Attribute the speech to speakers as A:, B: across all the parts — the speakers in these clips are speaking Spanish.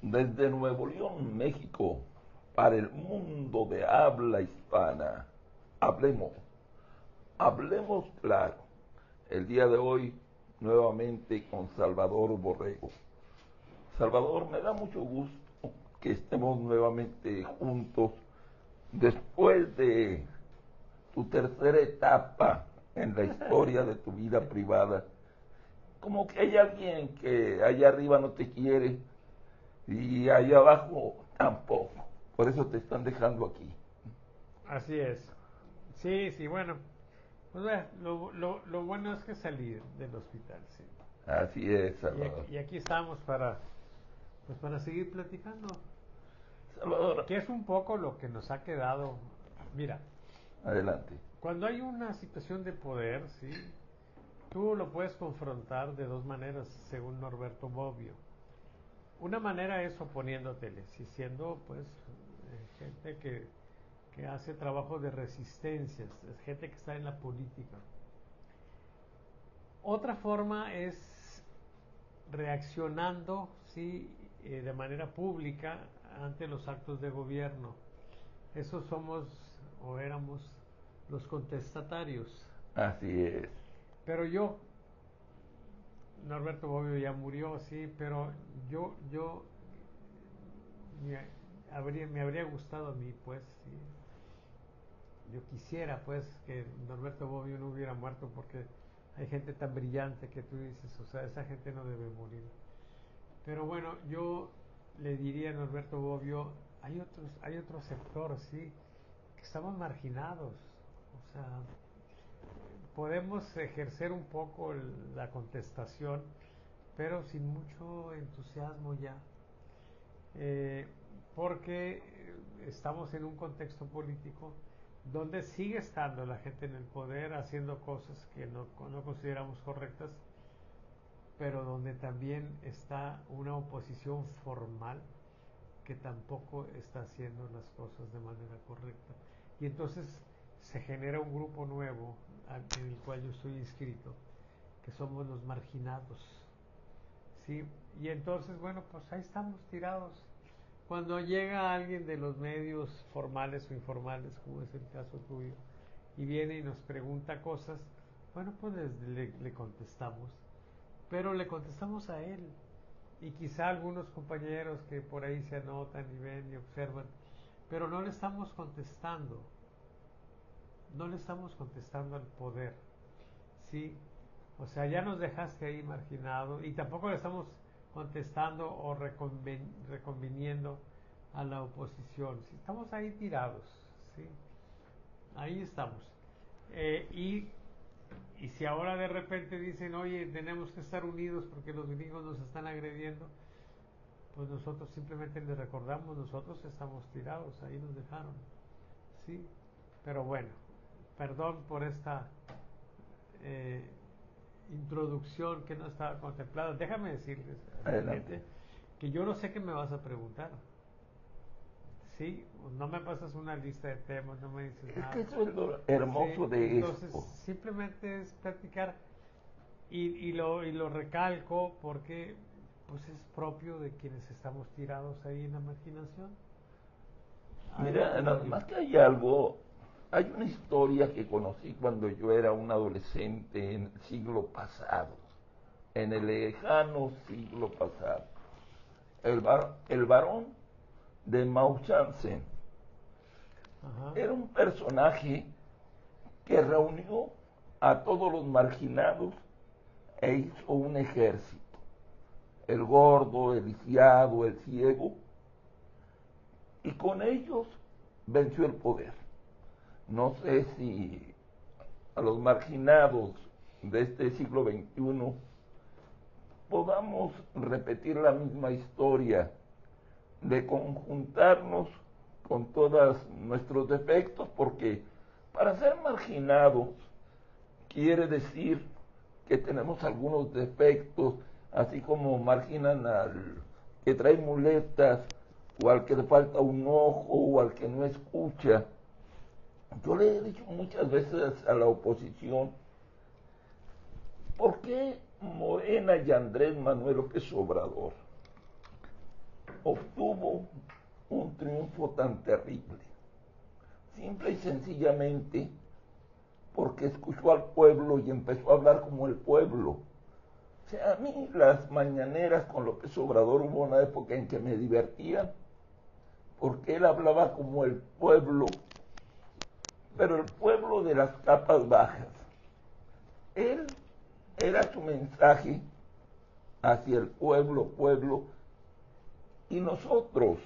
A: Desde Nuevo León, México, para el mundo de habla hispana, hablemos, hablemos claro. El día de hoy, nuevamente con Salvador Borrego. Salvador, me da mucho gusto que estemos nuevamente juntos después de tu tercera etapa en la historia de tu vida privada. Como que hay alguien que allá arriba no te quiere y allá abajo tampoco. Por eso te están dejando aquí.
B: Así es. Sí, sí, bueno. Pues lo bueno es que salí del hospital, sí.
A: Así es, Salvador.
B: Y aquí estamos pues para seguir platicando.
A: Salvador,
B: Que es un poco lo que nos ha quedado. Mira,
A: adelante.
B: cuando hay una situación de poder, sí, tú lo puedes confrontar de dos maneras, según Norberto Bobbio. Una manera es oponiéndoteles y siendo, pues, gente que hace trabajo de resistencias, es gente que está en la política. Otra forma es reaccionando, sí, de manera pública ante los actos de gobierno. Esos somos o éramos los contestatarios.
A: Así es.
B: Pero yo, Norberto Bobbio ya murió, sí, pero yo me habría gustado a mí, pues, sí. Yo quisiera, pues, que Norberto Bobbio no hubiera muerto porque hay gente tan brillante que tú dices, o sea, esa gente no debe morir. Pero bueno, yo le diría a Norberto Bobbio, hay otro sector, sí, que estamos marginados. O sea, podemos ejercer un poco la contestación, pero sin mucho entusiasmo ya. Eh, porque estamos en un contexto político donde sigue estando la gente en el poder haciendo cosas que no consideramos correctas, pero donde también está una oposición formal que tampoco está haciendo las cosas de manera correcta. Y entonces se genera un grupo nuevo en el cual yo estoy inscrito, que somos los marginados. ¿Sí? Y entonces, bueno, pues ahí estamos tirados. Cuando llega alguien de los medios formales o informales, como es el caso tuyo, y viene y nos pregunta cosas, bueno, pues le contestamos, pero le contestamos a él. Y quizá algunos compañeros que por ahí se anotan y ven y observan, pero no le estamos contestando, no le estamos contestando al poder, ¿sí? O sea, ya nos dejaste ahí marginado y tampoco le estamos contestando o reconviniendo a la oposición. Si estamos ahí tirados, ¿sí? Ahí estamos. Eh, y, y si ahora de repente dicen, oye, tenemos que estar unidos porque los gringos nos están agrediendo, pues nosotros simplemente les recordamos, nosotros estamos tirados, ahí nos dejaron. ¿Sí? Pero bueno, perdón por esta eh, introducción que no estaba contemplada. Déjame decirles a la
A: Adelante.
B: gente que yo no sé qué me vas a preguntar. Sí, no me pasas una lista de temas, no me dices
A: Es que
B: nada.
A: eso es lo
B: Sí,
A: hermoso de
B: entonces
A: esto.
B: simplemente es platicar y lo recalco porque pues es propio de quienes estamos tirados ahí en la marginación.
A: Mira,
B: Adelante,
A: nada
B: Fabio.
A: más que hay algo, hay una historia que conocí cuando yo era un adolescente en el siglo pasado, en el lejano siglo pasado. El varón de Mauthausen
B: Ajá,
A: era un personaje que reunió a todos los marginados e hizo un ejército. El gordo, el lisiado, el ciego, y con ellos venció el poder. No sé si a los marginados de este siglo XXI podamos repetir la misma historia de conjuntarnos con todos nuestros defectos, porque para ser marginados quiere decir que tenemos algunos defectos, así como marginan al que trae muletas, o al que le falta un ojo, o al que no escucha. Yo le he dicho muchas veces a la oposición, ¿por qué Morena y Andrés Manuel López Obrador obtuvo un triunfo tan terrible? Simple y sencillamente porque escuchó al pueblo y empezó a hablar como el pueblo. O sea, a mí las mañaneras con López Obrador hubo una época en que me divertían, porque él hablaba como el pueblo, pero el pueblo de las capas bajas. Él era su mensaje hacia el pueblo, y nosotros,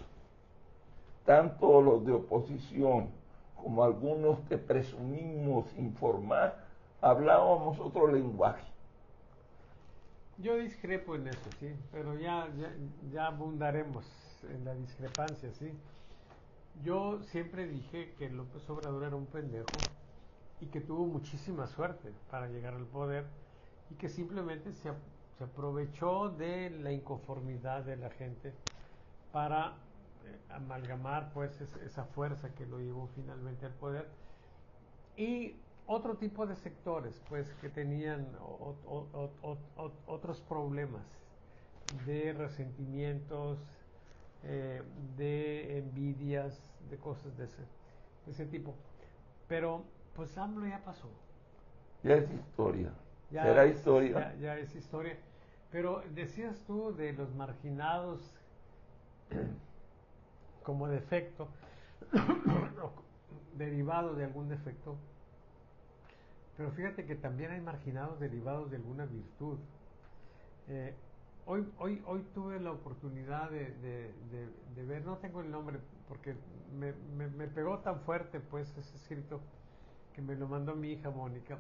A: tanto los de oposición como algunos que presumimos informar, hablábamos otro lenguaje.
B: Yo discrepo en eso, sí, pero ya abundaremos en la discrepancia, sí. Yo siempre dije que López Obrador era un pendejo y que tuvo muchísima suerte para llegar al poder y que simplemente se aprovechó de la inconformidad de la gente para amalgamar pues esa fuerza que lo llevó finalmente al poder, y otro tipo de sectores pues que tenían otros problemas de resentimientos, de envidias, de cosas de ese tipo. Pero pues AMLO ya pasó.
A: Ya es historia.
B: Ya
A: ¿Será
B: es,
A: historia?
B: ya es historia. Pero decías tú de los marginados como defecto, derivado de algún defecto. Pero fíjate que también hay marginados derivados de alguna virtud. Eh, hoy tuve la oportunidad de ver, no tengo el nombre porque me pegó tan fuerte pues ese escrito que me lo mandó mi hija Mónica,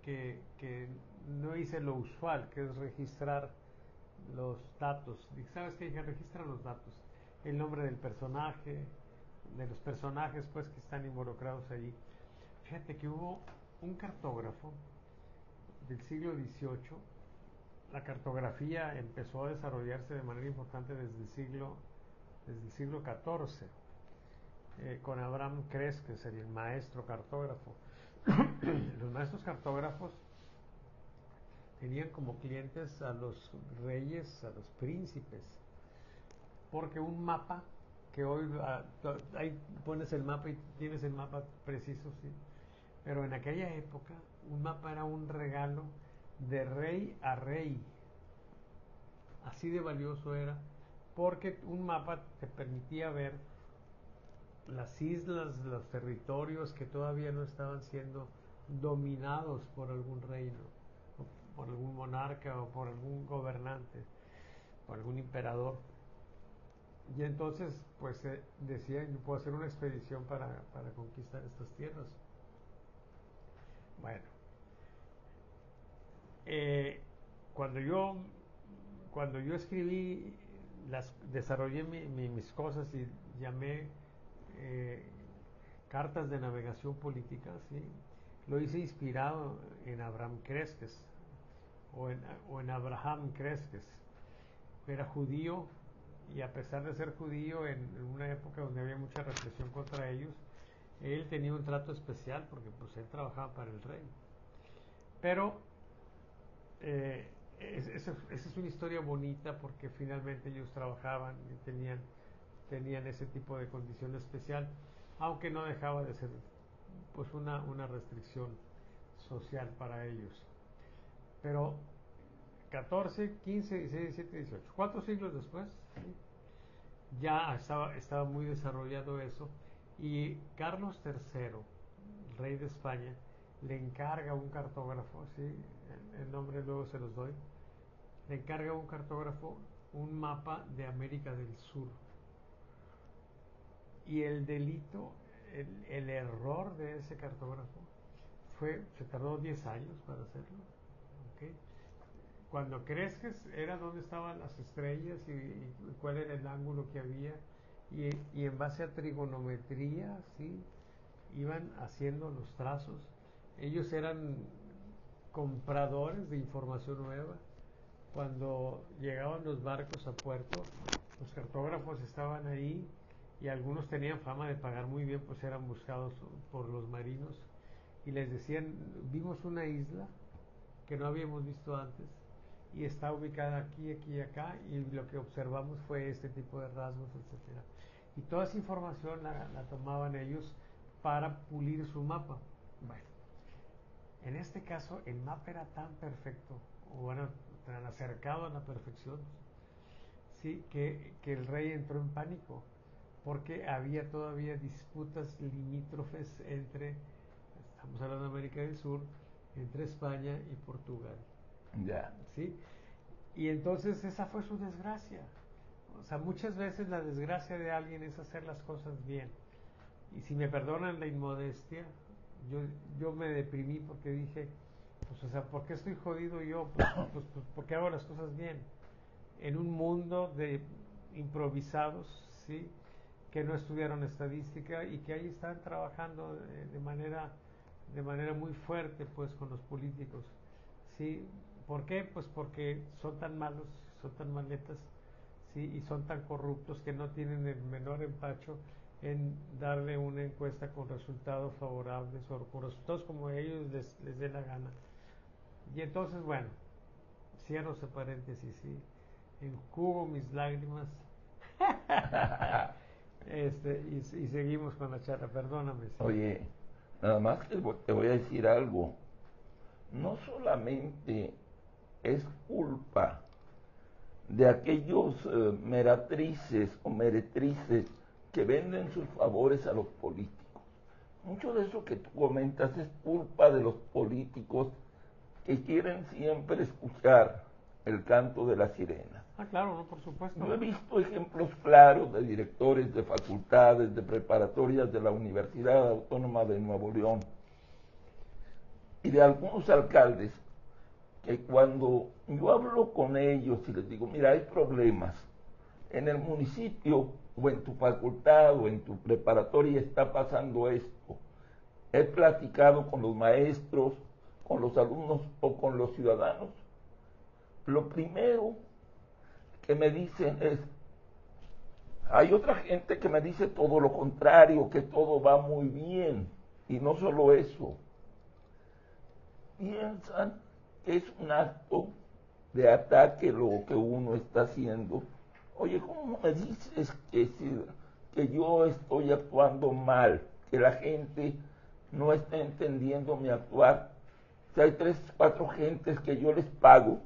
B: que no hice lo usual, que es registrar los datos. ¿Sabes qué? Que registra los datos, el nombre del personaje, de los personajes pues que están involucrados ahí. Fíjate que hubo un cartógrafo del siglo XVIII. La cartografía empezó a desarrollarse de manera importante desde el siglo XIV, con Abraham Cresques, el maestro cartógrafo. Los maestros cartógrafos tenían como clientes a los reyes, a los príncipes, porque un mapa, que hoy ahí pones el mapa y tienes el mapa preciso, sí, pero en aquella época un mapa era un regalo de rey a rey, así de valioso era, porque un mapa te permitía ver las islas, los territorios que todavía no estaban siendo dominados por algún reino, o por algún monarca o por algún gobernante, por algún emperador. Y entonces, pues decían, yo puedo hacer una expedición para conquistar estas tierras. Bueno, eh, cuando yo cuando yo escribí, desarrollé mis cosas y llamé eh, cartas de navegación política, ¿sí? Lo hice inspirado en Abraham Cresques o en Abraham Cresques. Era judío y a pesar de ser judío en una época donde había mucha represión contra ellos, él tenía un trato especial porque pues él trabajaba para el rey. Pero esa es una historia bonita porque finalmente ellos trabajaban y tenían ese tipo de condición especial, aunque no dejaba de ser pues una restricción social para ellos. Pero 14, 15, 16, 17, 18, 4 siglos después, ¿sí? Ya estaba muy desarrollado eso, y Carlos III, rey de España, le encarga a un cartógrafo, ¿sí? El nombre luego se los doy, le encarga a un cartógrafo un mapa de América del Sur. Y el delito, el error de ese cartógrafo se tardó 10 años para hacerlo. ¿Okay? Cuando crees que era dónde estaban las estrellas y cuál era el ángulo que había, y en base a trigonometría, ¿sí? Iban haciendo los trazos. Ellos eran compradores de información nueva. Cuando llegaban los barcos a puerto, los cartógrafos estaban ahí y algunos tenían fama de pagar muy bien, pues eran buscados por los marinos y les decían, vimos una isla que no habíamos visto antes y está ubicada aquí, aquí y acá, y lo que observamos fue este tipo de rasgos, etcétera. Y toda esa información la tomaban ellos para pulir su mapa. Bueno, en este caso el mapa era tan perfecto, o bueno, tan acercado a la perfección, sí, que el rey entró en pánico, porque había todavía disputas limítrofes entre, estamos hablando de América del Sur, entre España y Portugal.
A: Ya.
B: ¿Sí? Y entonces esa fue su desgracia. O sea, muchas veces la desgracia de alguien es hacer las cosas bien. Y si me perdonan la inmodestia, yo me deprimí porque dije, pues, o sea, ¿por qué estoy jodido yo? Pues porque hago las cosas bien. En un mundo de improvisados, ¿sí? Que no estudiaron estadística y que ahí están trabajando de manera muy fuerte, pues, con los políticos. ¿Sí? ¿Por qué? Pues porque son tan malos, son tan maletas, ¿sí? Y son tan corruptos que no tienen el menor empacho en darle una encuesta con resultados favorables o con resultados como a ellos les dé la gana. Y entonces, bueno, cierro ese paréntesis, ¿sí? Enjugo mis lágrimas y seguimos con la charla, perdóname. ¿Sí?
A: Oye, nada más que te voy a decir algo. No solamente es culpa de aquellos meratrices o meretrices que venden sus favores a los políticos. Mucho de eso que tú comentas es culpa de los políticos que quieren siempre escuchar el canto de la sirena.
B: Ah, claro, no, por supuesto.
A: Yo he visto ejemplos claros de directores de facultades, de preparatorias de la Universidad Autónoma de Nuevo León y de algunos alcaldes que cuando yo hablo con ellos y les digo, mira, hay problemas en el municipio o en tu facultad o en tu preparatoria está pasando esto. He platicado con los maestros, con los alumnos o con los ciudadanos. Lo primero que me dicen es, hay otra gente que me dice todo lo contrario, que todo va muy bien. Y no solo eso, piensan que es un acto de ataque lo que uno está haciendo. Oye, ¿cómo me dices que yo estoy actuando mal? Que la gente no está entendiendo mi actuar. Si hay 3, 4 gentes que yo les pago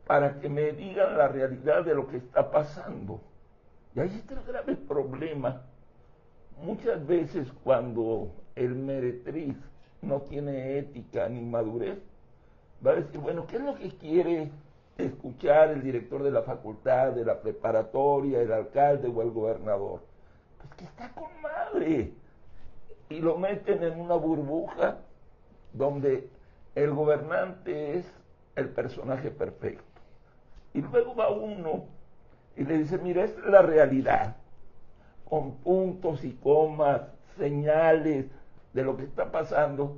A: para que me digan la realidad de lo que está pasando. Y ahí está el grave problema. Muchas veces cuando el meretriz no tiene ética ni madurez, va a decir, bueno, ¿qué es lo que quiere escuchar el director de la facultad, de la preparatoria, el alcalde o el gobernador? Pues que está con madre. Y lo meten en una burbuja donde el gobernante es el personaje perfecto. Y luego va uno y le dice, mira, esta es la realidad, con puntos y comas, señales de lo que está pasando.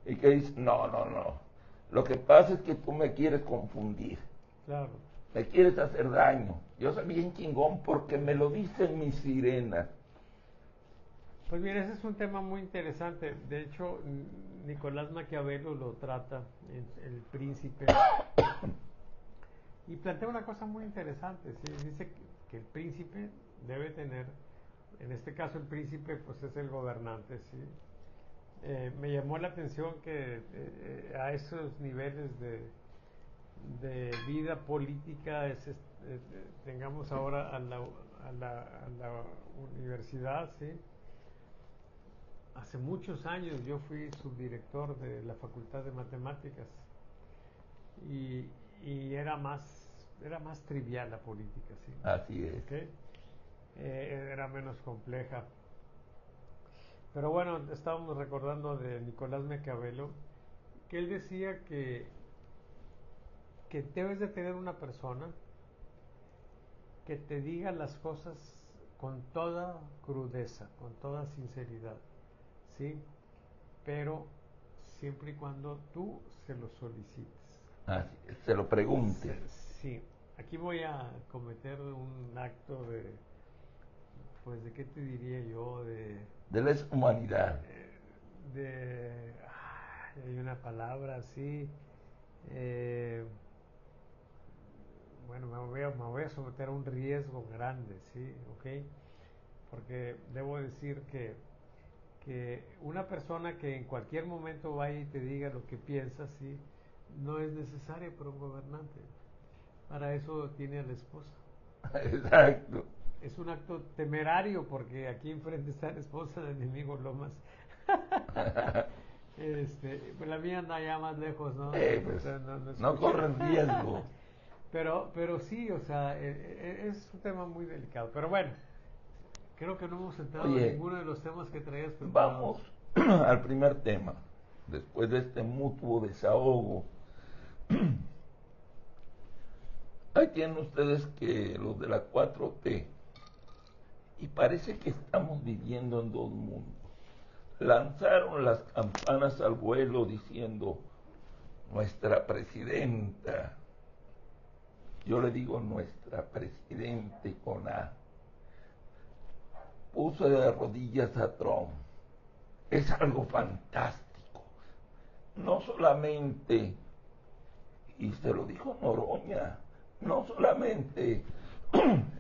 A: Y que dice, no, no, no. Lo que pasa es que tú me quieres confundir.
B: Claro.
A: Me quieres hacer daño. Yo soy bien chingón porque me lo dicen mis sirenas.
B: Pues mira, ese es un tema muy interesante. De hecho, Nicolás Maquiavelo lo trata en El Príncipe y plantea una cosa muy interesante. ¿Sí? Dice que el príncipe debe tener, en este caso el príncipe pues es el gobernante, ¿sí? Me llamó la atención que a esos niveles de vida política tengamos ahora a la universidad, ¿sí? Hace muchos años yo fui subdirector de la Facultad de Matemáticas y, y era más trivial la política, ¿sí?
A: Así es.
B: ¿Okay? Era menos compleja. Pero bueno, estábamos recordando de Nicolás Maquiavelo, que él decía que debes de tener una persona que te diga las cosas con toda crudeza, con toda sinceridad, ¿sí? Pero siempre y cuando tú se lo solicites.
A: Así es, se lo pregunte.
B: Sí, aquí voy a cometer un acto pues, ¿de qué te diría yo?
A: De la humanidad.
B: Hay una palabra así, eh, bueno, me voy a someter a un riesgo grande, ¿sí? ¿Ok? Porque debo decir que una persona que en cualquier momento vaya y te diga lo que piensa, ¿sí? No es necesaria para un gobernante. Para eso tiene a la esposa.
A: Exacto.
B: Es un acto temerario porque aquí enfrente está la esposa del enemigo Lomas. Pues la mía anda ya más lejos, ¿no? O
A: Pues,
B: sea, no
A: no
B: escucha.
A: corren riesgo.
B: Pero sí, o sea, es un tema muy delicado. Pero bueno, creo que no hemos entrado en
A: Oye,
B: ninguno de los temas que traías preparados.
A: vamos al primer tema. Después de este mutuo desahogo, ahí tienen ustedes que los de la 4T, y parece que estamos viviendo en dos mundos. Lanzaron las campanas al vuelo diciendo, nuestra presidenta, yo le digo nuestra presidente con A, puso de rodillas a Trump. Es algo fantástico. No solamente, y se lo dijo Noroña, no solamente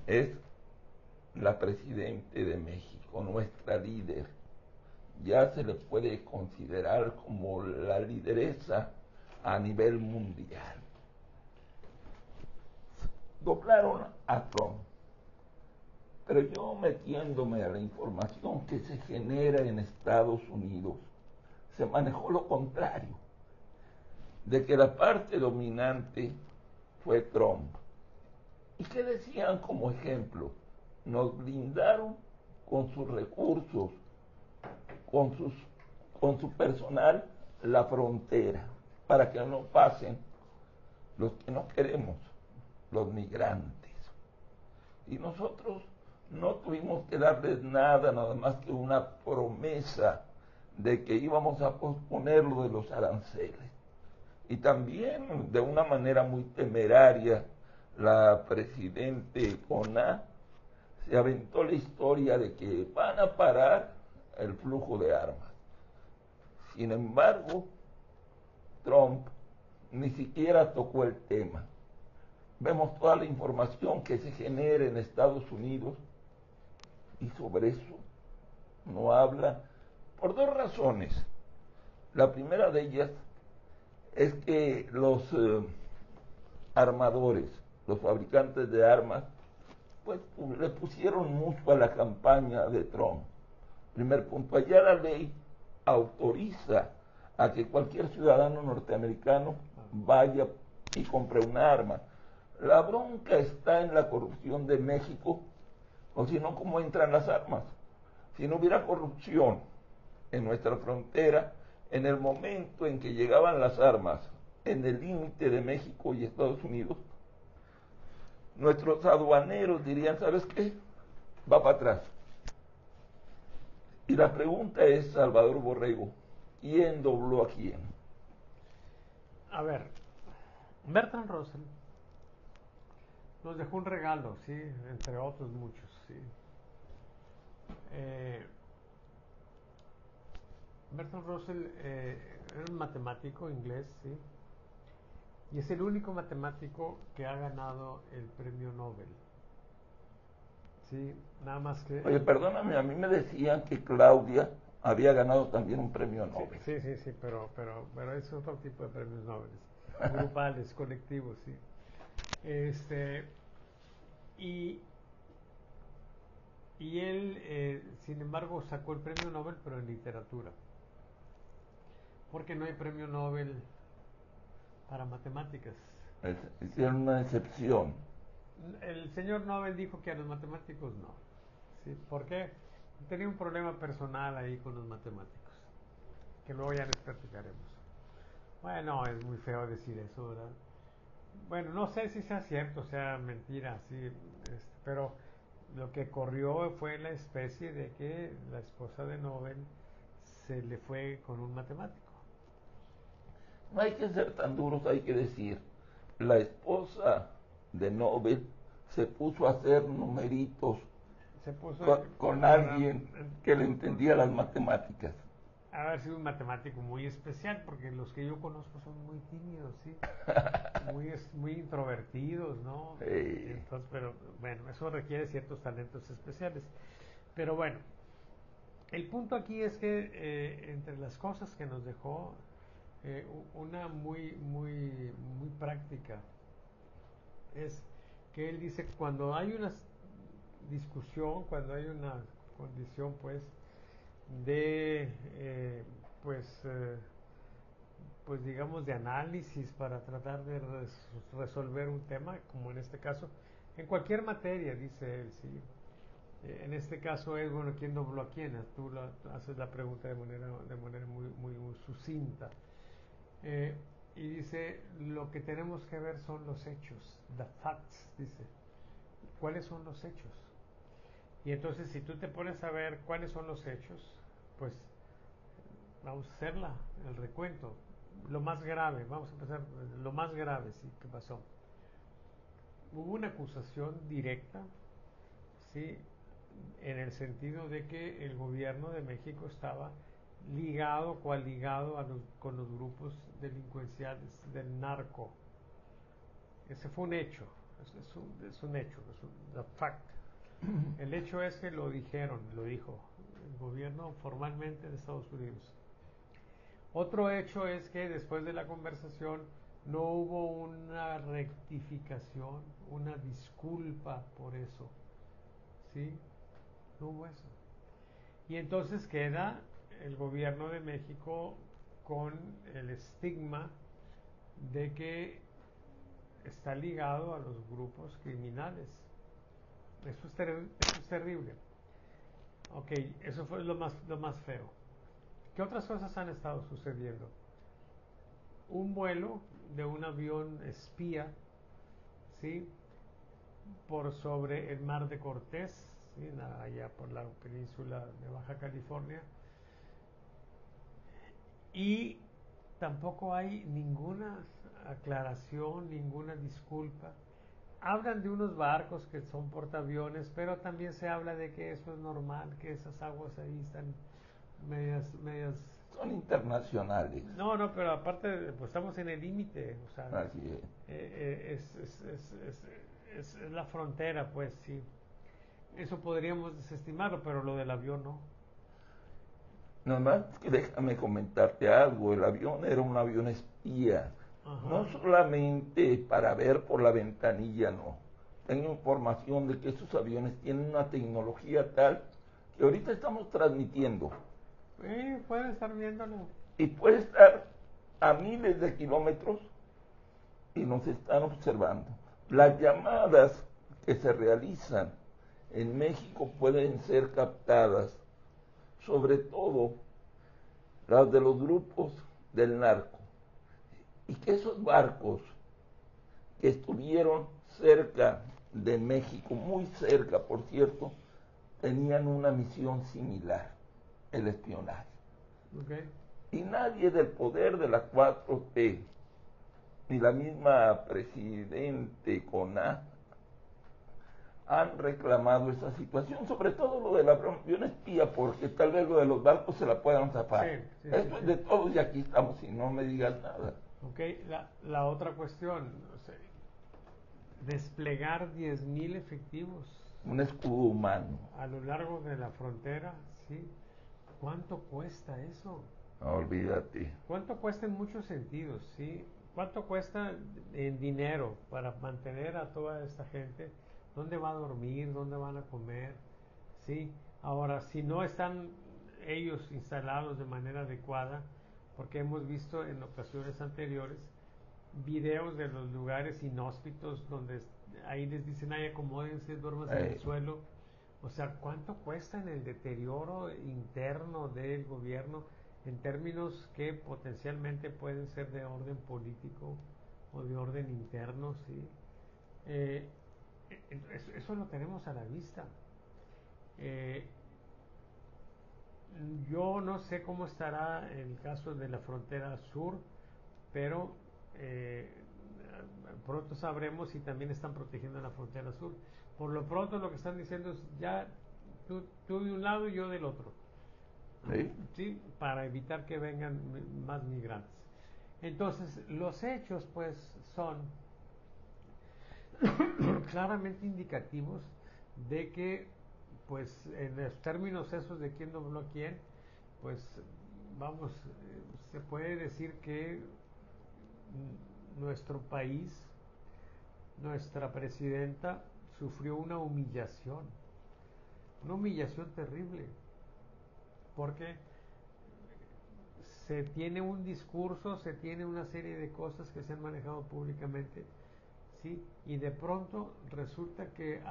A: es la presidenta de México, nuestra líder, ya se le puede considerar como la lideresa a nivel mundial. Doblaron a Trump, pero yo metiéndome a la información que se genera en Estados Unidos, se manejó lo contrario, de que la parte dominante fue Trump. ¿Y qué decían como ejemplo? Nos blindaron con sus recursos, con, sus, con su personal, la frontera, para que no pasen los que no queremos, los migrantes. Y nosotros no tuvimos que darles nada, nada más que una promesa de que íbamos a posponer lo de los aranceles. Y también de una manera muy temeraria, la presidente Ona se aventó la historia de que van a parar el flujo de armas. Sin embargo, Trump ni siquiera tocó el tema. Vemos toda la información que se genera en Estados Unidos y sobre eso no habla por dos razones. La primera de ellas es que los armadores, los fabricantes de armas, pues le pusieron mucho a la campaña de Trump. Primer punto, allá la ley autoriza a que cualquier ciudadano norteamericano vaya y compre una arma. La bronca está en la corrupción de México, o si no, ¿cómo entran las armas? Si no hubiera corrupción en nuestra frontera, en el momento en que llegaban las armas en el límite de México y Estados Unidos, nuestros aduaneros dirían, ¿sabes qué? Va para atrás. Y la pregunta es, Salvador Borrego, ¿quién dobló a quién?
B: A ver, Bertrand Russell nos dejó un regalo, sí, entre otros muchos, sí. Bertrand Russell era un matemático inglés, sí, y es el único matemático que ha ganado el premio Nobel. Sí, nada más que...
A: Oye, perdóname, a mí me decían que Claudia había ganado también un premio Nobel.
B: Sí, pero es otro tipo de premios Nobel, grupales, colectivos, sí. Y, y él, sin embargo, sacó el premio Nobel, pero en literatura. Porque no hay premio Nobel para matemáticas.
A: Hicieron una excepción.
B: El señor Nobel dijo que a los matemáticos no. ¿Sí? ¿Por qué? Tenía un problema personal ahí con los matemáticos, que luego ya les platicaremos. Bueno, es muy feo decir eso, ¿verdad? Bueno, no sé si sea cierto, sea mentira, sí, pero lo que corrió fue la especie de que la esposa de Nobel se le fue con un matemático.
A: No hay que ser tan duros, hay que decir, la esposa de Nobel se puso a hacer numeritos
B: Se puso
A: con alguien que le entendía las matemáticas.
B: haber sido un matemático muy especial, porque los que yo conozco son muy tímidos, ¿sí? Muy introvertidos, ¿no? Entonces, pero bueno, eso requiere ciertos talentos especiales. Pero bueno, el punto aquí es que entre las cosas que nos dejó, una muy práctica es que él dice que cuando hay una discusión, cuando hay una condición, pues, de, pues digamos, de análisis para tratar de resolver un tema, como en este caso, en cualquier materia, dice él, sí. En este caso es, bueno, ¿quién dobló a quién? Tú haces la pregunta de manera muy sucinta. Y dice, lo que tenemos que ver son los hechos, the facts, dice. ¿Cuáles son los hechos? Y entonces, si tú te pones a ver cuáles son los hechos, pues vamos a hacerla, el recuento. Lo más grave, vamos a empezar, lo más grave, sí, ¿qué pasó? Hubo una acusación directa, sí, en el sentido de que el gobierno de México estaba ligado, coaligado con los grupos delincuenciales del narco. Ese fue un hecho, es un hecho, es un fact. El hecho es que lo dijo el gobierno formalmente de Estados Unidos. Otro hecho es que después de la conversación no hubo una rectificación, una disculpa por eso, ¿sí? No hubo eso. Y entonces queda el gobierno de México con el estigma de que está ligado a los grupos criminales. Eso es terrible. Ok, eso fue lo más feo. ¿Qué otras cosas han estado sucediendo? Un vuelo de un avión espía, ¿sí? Por sobre el mar de Cortés, ¿sí? Allá por la península de Baja California. Y tampoco hay ninguna aclaración, ninguna disculpa. Hablan de unos barcos que son portaaviones, pero también se habla de que eso es normal, que esas aguas ahí están medias.
A: Son internacionales.
B: No, pero aparte, pues estamos en el límite, o sea,
A: Así
B: es la frontera, pues sí. Eso podríamos desestimarlo, pero lo del avión no.
A: Nomás que déjame comentarte algo, el avión era un avión espía,
B: Ajá.
A: no solamente para ver por la ventanilla, no. Tengo información de que esos aviones tienen una tecnología tal que ahorita estamos transmitiendo
B: Pueden estar viéndolo.
A: y puede estar a miles de kilómetros y nos están observando. Las llamadas que se realizan en México pueden ser captadas, sobre todo las de los grupos del narco, y que esos barcos que estuvieron cerca de México, muy cerca por cierto, tenían una misión similar, el espionaje.
B: Okay.
A: Y nadie del poder de la 4T, ni la misma presidente CONA, han reclamado esa situación, sobre todo lo del avión espía, porque tal vez lo de los barcos se la puedan zafar.
B: Sí,
A: Esto es de todos y aquí estamos y no me digas nada.
B: Ok, la otra cuestión, o sea, desplegar 10,000 efectivos
A: Un escudo humano.
B: a lo largo de la frontera, ¿sí? ¿Cuánto cuesta eso?
A: No, olvídate.
B: ¿Cuánto cuesta en muchos sentidos, sí? ¿Cuánto cuesta en dinero para mantener a toda esta gente? ¿Dónde va a dormir? ¿Dónde van a comer? ¿Sí? Ahora, si no están ellos instalados de manera adecuada, porque hemos visto en ocasiones anteriores videos de los lugares inhóspitos donde ahí les dicen, ay, acomódense, duermas en el suelo. O sea, ¿cuánto cuesta en el deterioro interno del gobierno en términos que potencialmente pueden ser de orden político o de orden interno? ¿Sí? Eso lo tenemos a la vista. Yo no sé cómo estará el caso de la frontera sur, pero pronto sabremos si también están protegiendo la frontera sur. Por lo pronto lo que están diciendo es ya tú de un lado y yo del otro.
A: Sí.
B: ¿sí? Para evitar que vengan más migrantes. Entonces, los hechos, pues, son claramente indicativos de que, pues, en los términos esos de quién dobló a quién, pues, vamos, se puede decir que nuestro país, nuestra presidenta, sufrió una humillación terrible, porque se tiene un discurso, se tiene una serie de cosas que se han manejado públicamente, ¿sí? Y de pronto resulta que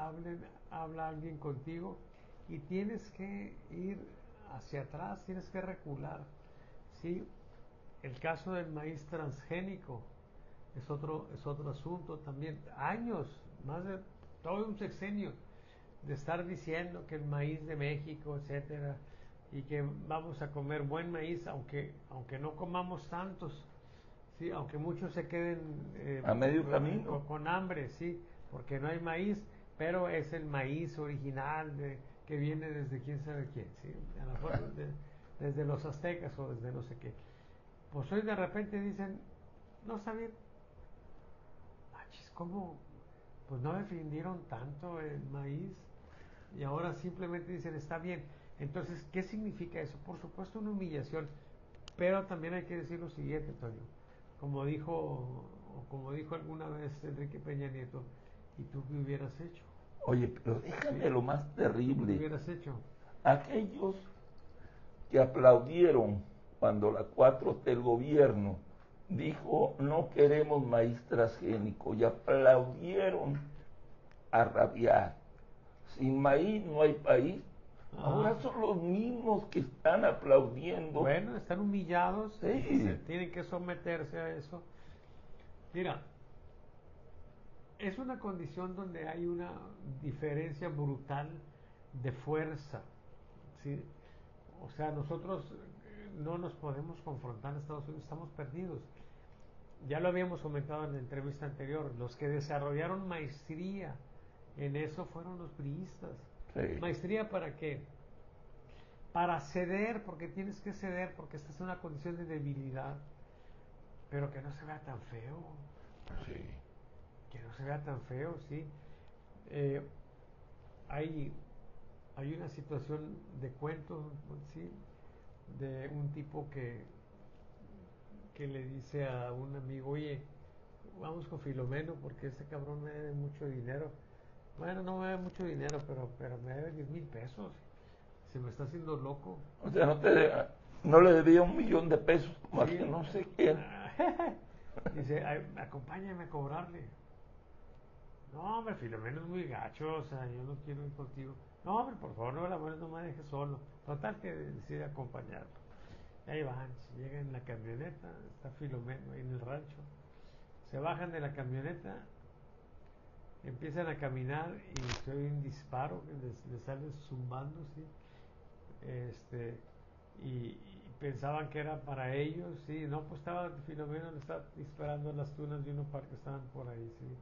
B: habla alguien contigo y tienes que ir hacia atrás, tienes que recular, ¿sí? El caso del maíz transgénico es otro asunto también. Años, más de todo un sexenio, de estar diciendo que el maíz de México, etcétera, y que vamos a comer buen maíz, aunque no comamos tantos, sí, aunque muchos se queden
A: A medio camino.
B: con hambre, sí, porque no hay maíz, pero es el maíz original que viene desde quién sabe quién, sí, a lo mejor desde los aztecas o desde no sé qué. Pues hoy de repente dicen, no está bien. ¿Cómo? Pues no defendieron tanto el maíz y ahora simplemente dicen está bien. Entonces, ¿qué significa eso? Por supuesto una humillación, pero también hay que decir lo siguiente, Antonio. Como dijo alguna vez Enrique Peña Nieto, ¿y tú qué hubieras hecho?
A: Oye, pero déjame
B: ¿Sí?
A: lo más
B: ¿Tú qué
A: terrible.
B: hubieras hecho?
A: Aquellos que aplaudieron cuando la 4T, el gobierno, dijo no queremos maíz transgénico y aplaudieron a rabiar. Sin maíz no hay país.
B: Ajá.
A: Ahora son los mismos que están aplaudiendo.
B: Bueno, están humillados y
A: Sí,
B: tienen que someterse a eso. Mira, es una condición donde hay una diferencia brutal de fuerza, ¿sí? O sea, nosotros no nos podemos confrontar en Estados Unidos, estamos perdidos. Ya lo habíamos comentado en la entrevista anterior, los que desarrollaron maestría en eso fueron los priistas.
A: sí,
B: ¿Maestría para qué? Para ceder, porque tienes que ceder, porque esta es una condición de debilidad, pero que no se vea tan feo,
A: sí.
B: que no se vea tan feo, ¿sí? Eh, hay, hay una situación de cuento, ¿sí? De un tipo que le dice a un amigo, oye, vamos con Filomeno porque este cabrón me debe mucho dinero. Bueno, no me debe mucho dinero, pero me debe 10,000 pesos. Se me está haciendo loco.
A: O sea, no le debía 1 millón de pesos, como
B: Sí.
A: que no sé quién.
B: Dice, acompáñame a cobrarle. No, hombre, Filomeno es muy gacho, o sea, yo no quiero ir contigo. No, hombre, por favor, no me dejes solo. Total que decide acompañarlo. Y ahí van, llegan en la camioneta, está Filomeno ahí en el rancho. Se bajan de la camioneta, empiezan a caminar y se oye un disparo que les sale zumbando, ¿sí? Y pensaban que era para ellos, sí, no, pues estaba Filomeno, le estaba disparando a las tunas de unos par que estaban por ahí, sí.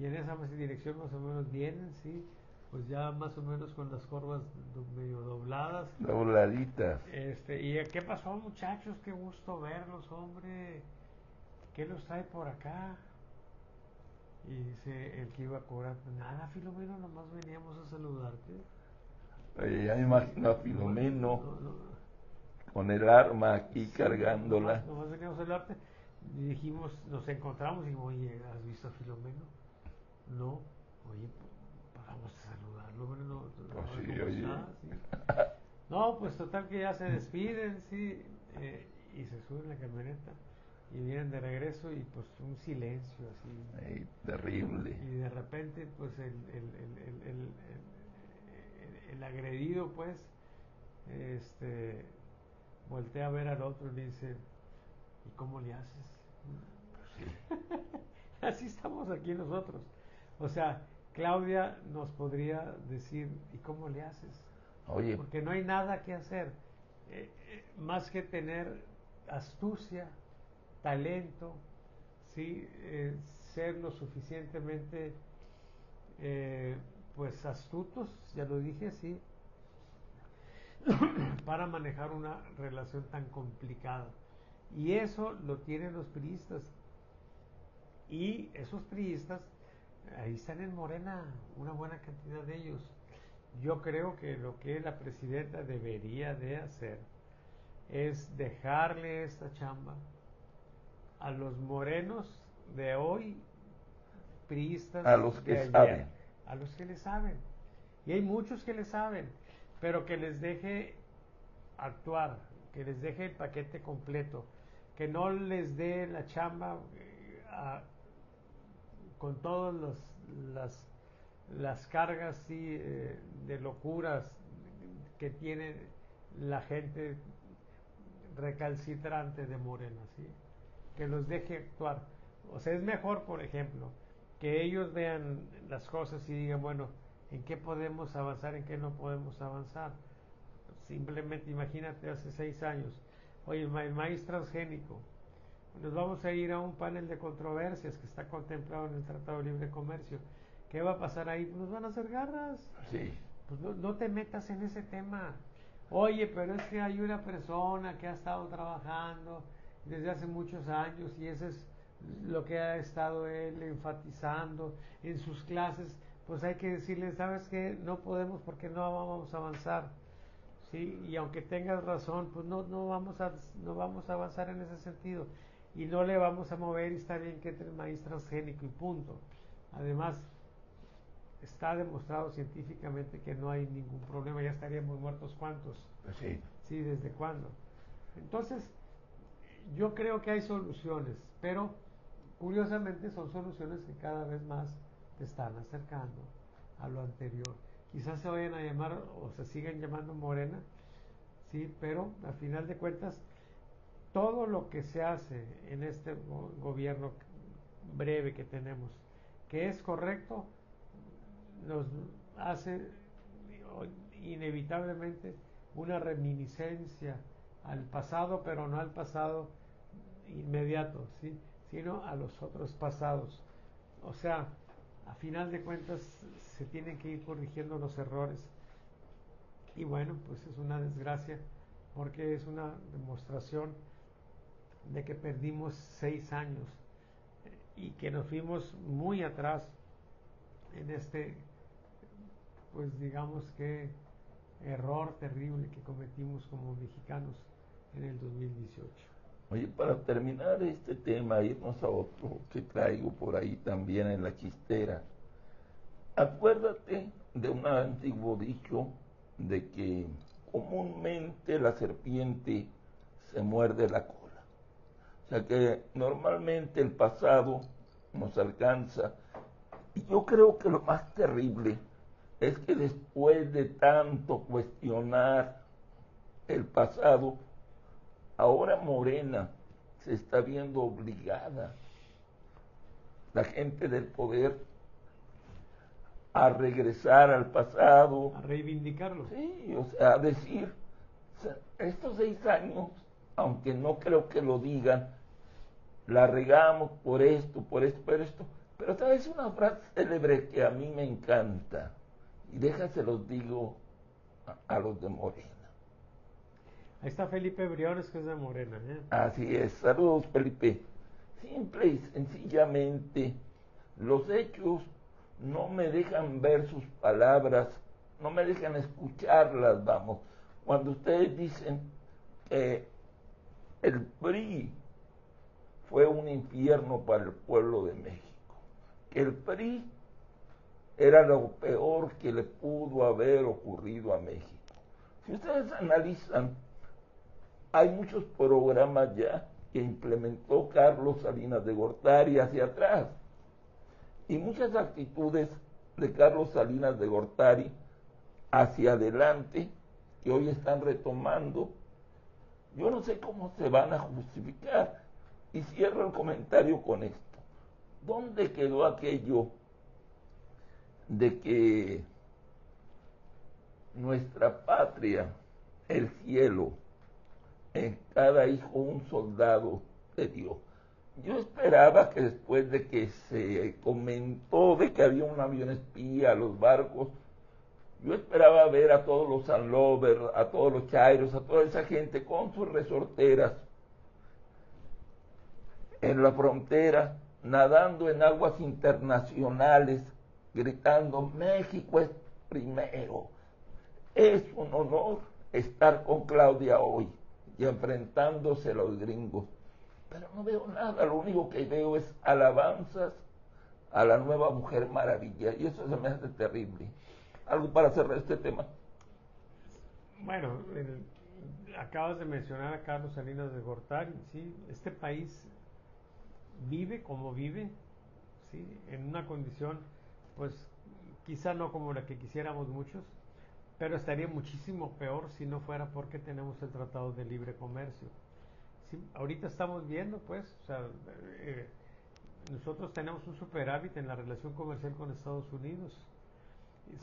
B: Y en esa dirección más o menos vienen, sí, pues ya más o menos con las curvas medio dobladas.
A: Dobladitas.
B: ¿Y qué pasó, muchachos? Qué gusto verlos, hombre. ¿Qué los trae por acá? Y dice el que iba a cobrar, nada, Filomeno, nomás veníamos a saludarte.
A: Oye, ya me
B: Sí,
A: imagino a
B: no,
A: Filomeno
B: no,
A: con el arma aquí
B: sí,
A: cargándola.
B: nomás veníamos a saludarte. Y dijimos, nos encontramos y dijimos, oye, ¿has visto a Filomeno? No, oye, pues vamos a saludarlo, hombre,
A: Pues
B: a ver
A: sí,
B: cómo
A: oye.
B: está, sí. No, pues total que ya se despiden, sí, y se suben a la camioneta y vienen de regreso y pues un silencio así.
A: Ay, terrible.
B: Y de repente, pues el agredido, pues, este, voltea a ver al otro y le dice, ¿y cómo le haces?
A: Pues sí.
B: Así estamos aquí nosotros. O sea, Claudia nos podría decir, ¿y cómo le haces?
A: Oye,
B: Porque no hay nada que hacer, más que tener astucia, talento, ¿sí? Ser lo suficientemente pues astutos, ya lo dije, sí, para manejar una relación tan complicada. Y eso lo tienen los priistas. Y esos priistas, ahí están en Morena, una buena cantidad de ellos. Yo creo que lo que la presidenta debería de hacer es dejarle esta chamba a los morenos de hoy, priistas
A: A los que
B: de ayer,
A: saben.
B: a los que le saben. Y hay muchos que le saben, pero que les deje actuar, que les deje el paquete completo, que no les dé la chamba con todas las cargas sí, de locuras que tiene la gente recalcitrante de Morena, ¿sí? Que los deje actuar. O sea, es mejor, por ejemplo, que ellos vean las cosas y digan, bueno, ¿en qué podemos avanzar, en qué no podemos avanzar? Simplemente imagínate hace 6 años, oye, el maíz transgénico, nos vamos a ir a un panel de controversias que está contemplado en el Tratado de Libre Comercio. ¿Qué va a pasar ahí? Pues nos van a hacer garras.
A: Sí.
B: Pues no te metas en ese tema. Oye, pero es que hay una persona que ha estado trabajando desde hace muchos años y eso es lo que ha estado él enfatizando en sus clases. Pues hay que decirle, ¿sabes qué? No podemos porque no vamos a avanzar. ¿Sí? Y aunque tengas razón, pues no vamos a avanzar en ese sentido. Y no le vamos a mover y está bien que entre el maíz transgénico y punto. Además, está demostrado científicamente que no hay ningún problema, ya estaríamos muertos cuántos.
A: Sí.
B: Sí, ¿desde cuándo? Entonces, yo creo que hay soluciones, pero curiosamente son soluciones que cada vez más te están acercando a lo anterior. Quizás se vayan a llamar o se sigan llamando Morena, sí, pero al final de cuentas todo lo que se hace en este gobierno breve que tenemos, que es correcto, nos hace inevitablemente una reminiscencia al pasado, pero no al pasado inmediato, ¿sí? Sino a los otros pasados. O sea, a final de cuentas se tienen que ir corrigiendo los errores. Y bueno, pues es una desgracia porque es una demostración de que perdimos 6 años y que nos fuimos muy atrás en este, pues digamos que error terrible que cometimos como mexicanos en el 2018.
A: Oye, para terminar este tema, irnos a otro que traigo por ahí también en la chistera. Acuérdate de un antiguo dicho de que comúnmente la serpiente se muerde la cola. O sea que normalmente el pasado nos alcanza. Y yo creo que lo más terrible es que después de tanto cuestionar el pasado, ahora Morena se está viendo obligada, la gente del poder, a regresar al pasado.
B: A reivindicarlo.
A: Sí, o sea, a decir, o sea, estos 6 años, aunque no creo que lo digan, la regamos por esto, pero sabes una frase célebre que a mí me encanta, y déjase los digo a los de Morena.
B: Ahí está Felipe Briones, que es de Morena, ¿eh?
A: Así es, saludos Felipe. Simple y sencillamente, los hechos no me dejan ver sus palabras, no me dejan escucharlas, vamos. Cuando ustedes dicen que el PRI fue un infierno para el pueblo de México, que el PRI era lo peor que le pudo haber ocurrido a México. Si ustedes analizan, hay muchos programas ya que implementó Carlos Salinas de Gortari hacia atrás, y muchas actitudes de Carlos Salinas de Gortari hacia adelante que hoy están retomando. Yo no sé cómo se van a justificar. Y cierro el comentario con esto. ¿Dónde quedó aquello de que nuestra patria, el cielo, en cada hijo un soldado de Dios? Yo esperaba que después de que se comentó de que había un avión espía, los barcos, Yo esperaba ver a todos los Sanlover, a todos los Chairos, a toda esa gente con sus resorteras en la frontera, nadando en aguas internacionales, gritando, México es primero. Es un honor estar con Claudia hoy y enfrentándose a los gringos. Pero no veo nada, lo único que veo es alabanzas a la nueva Mujer Maravilla, y eso se me hace terrible. ¿Algo para cerrar este tema?
B: Bueno, acabas de mencionar a Carlos Salinas de Gortari, ¿sí? Este país vive como vive, ¿sí? En una condición, pues, quizá no como la que quisiéramos muchos, pero estaría muchísimo peor si no fuera porque tenemos el Tratado de Libre Comercio. ¿Sí? Ahorita estamos viendo, pues, o sea, nosotros tenemos un superávit en la relación comercial con Estados Unidos.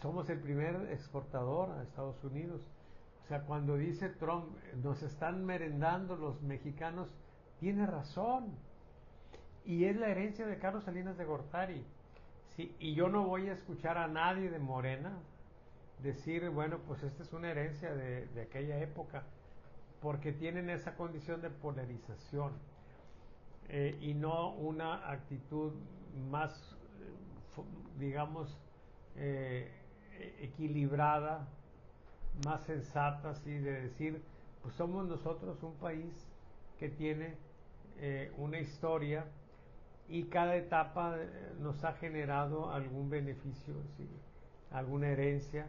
B: Somos el primer exportador a Estados Unidos. O sea, cuando dice Trump, nos están merendando los mexicanos, tiene razón. Y es la herencia de Carlos Salinas de Gortari. ¿Sí? Y yo no voy a escuchar a nadie de Morena decir, bueno, pues esta es una herencia de aquella época, porque tienen esa condición de polarización y no una actitud más, digamos, equilibrada, más sensata, ¿sí? De decir, pues somos nosotros un país que tiene una historia y cada etapa nos ha generado algún beneficio, ¿sí? Alguna herencia.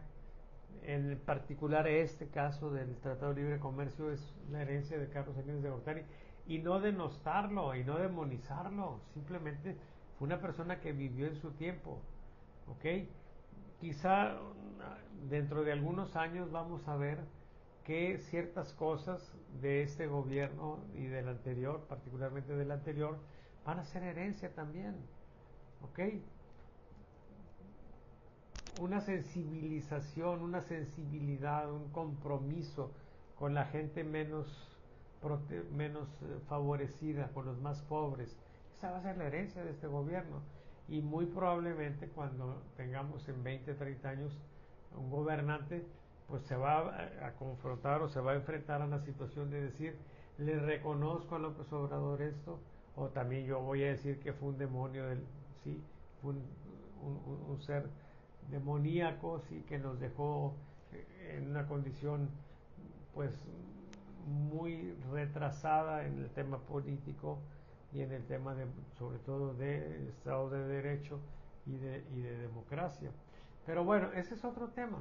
B: En particular este caso del Tratado de Libre Comercio es la herencia de Carlos Salinas de Gortari, y no denostarlo y no demonizarlo, simplemente fue una persona que vivió en su tiempo, ¿ok? Quizá dentro de algunos años vamos a ver que ciertas cosas de este gobierno y del anterior, particularmente del anterior, van a ser herencia también, ¿ok? Una sensibilización, una sensibilidad, un compromiso con la gente menos favorecida, con los más pobres. Esa va a ser la herencia de este gobierno. Y muy probablemente cuando tengamos en 20, 30 años un gobernante, pues se va a confrontar o se va a enfrentar a la situación de decir, le reconozco a López Obrador esto, o también yo voy a decir que fue un demonio, sí, fue un ser demoníaco, sí, que nos dejó en una condición pues muy retrasada en el tema político y en el tema de, sobre todo, de Estado de Derecho y de democracia. Pero bueno, ese es otro tema.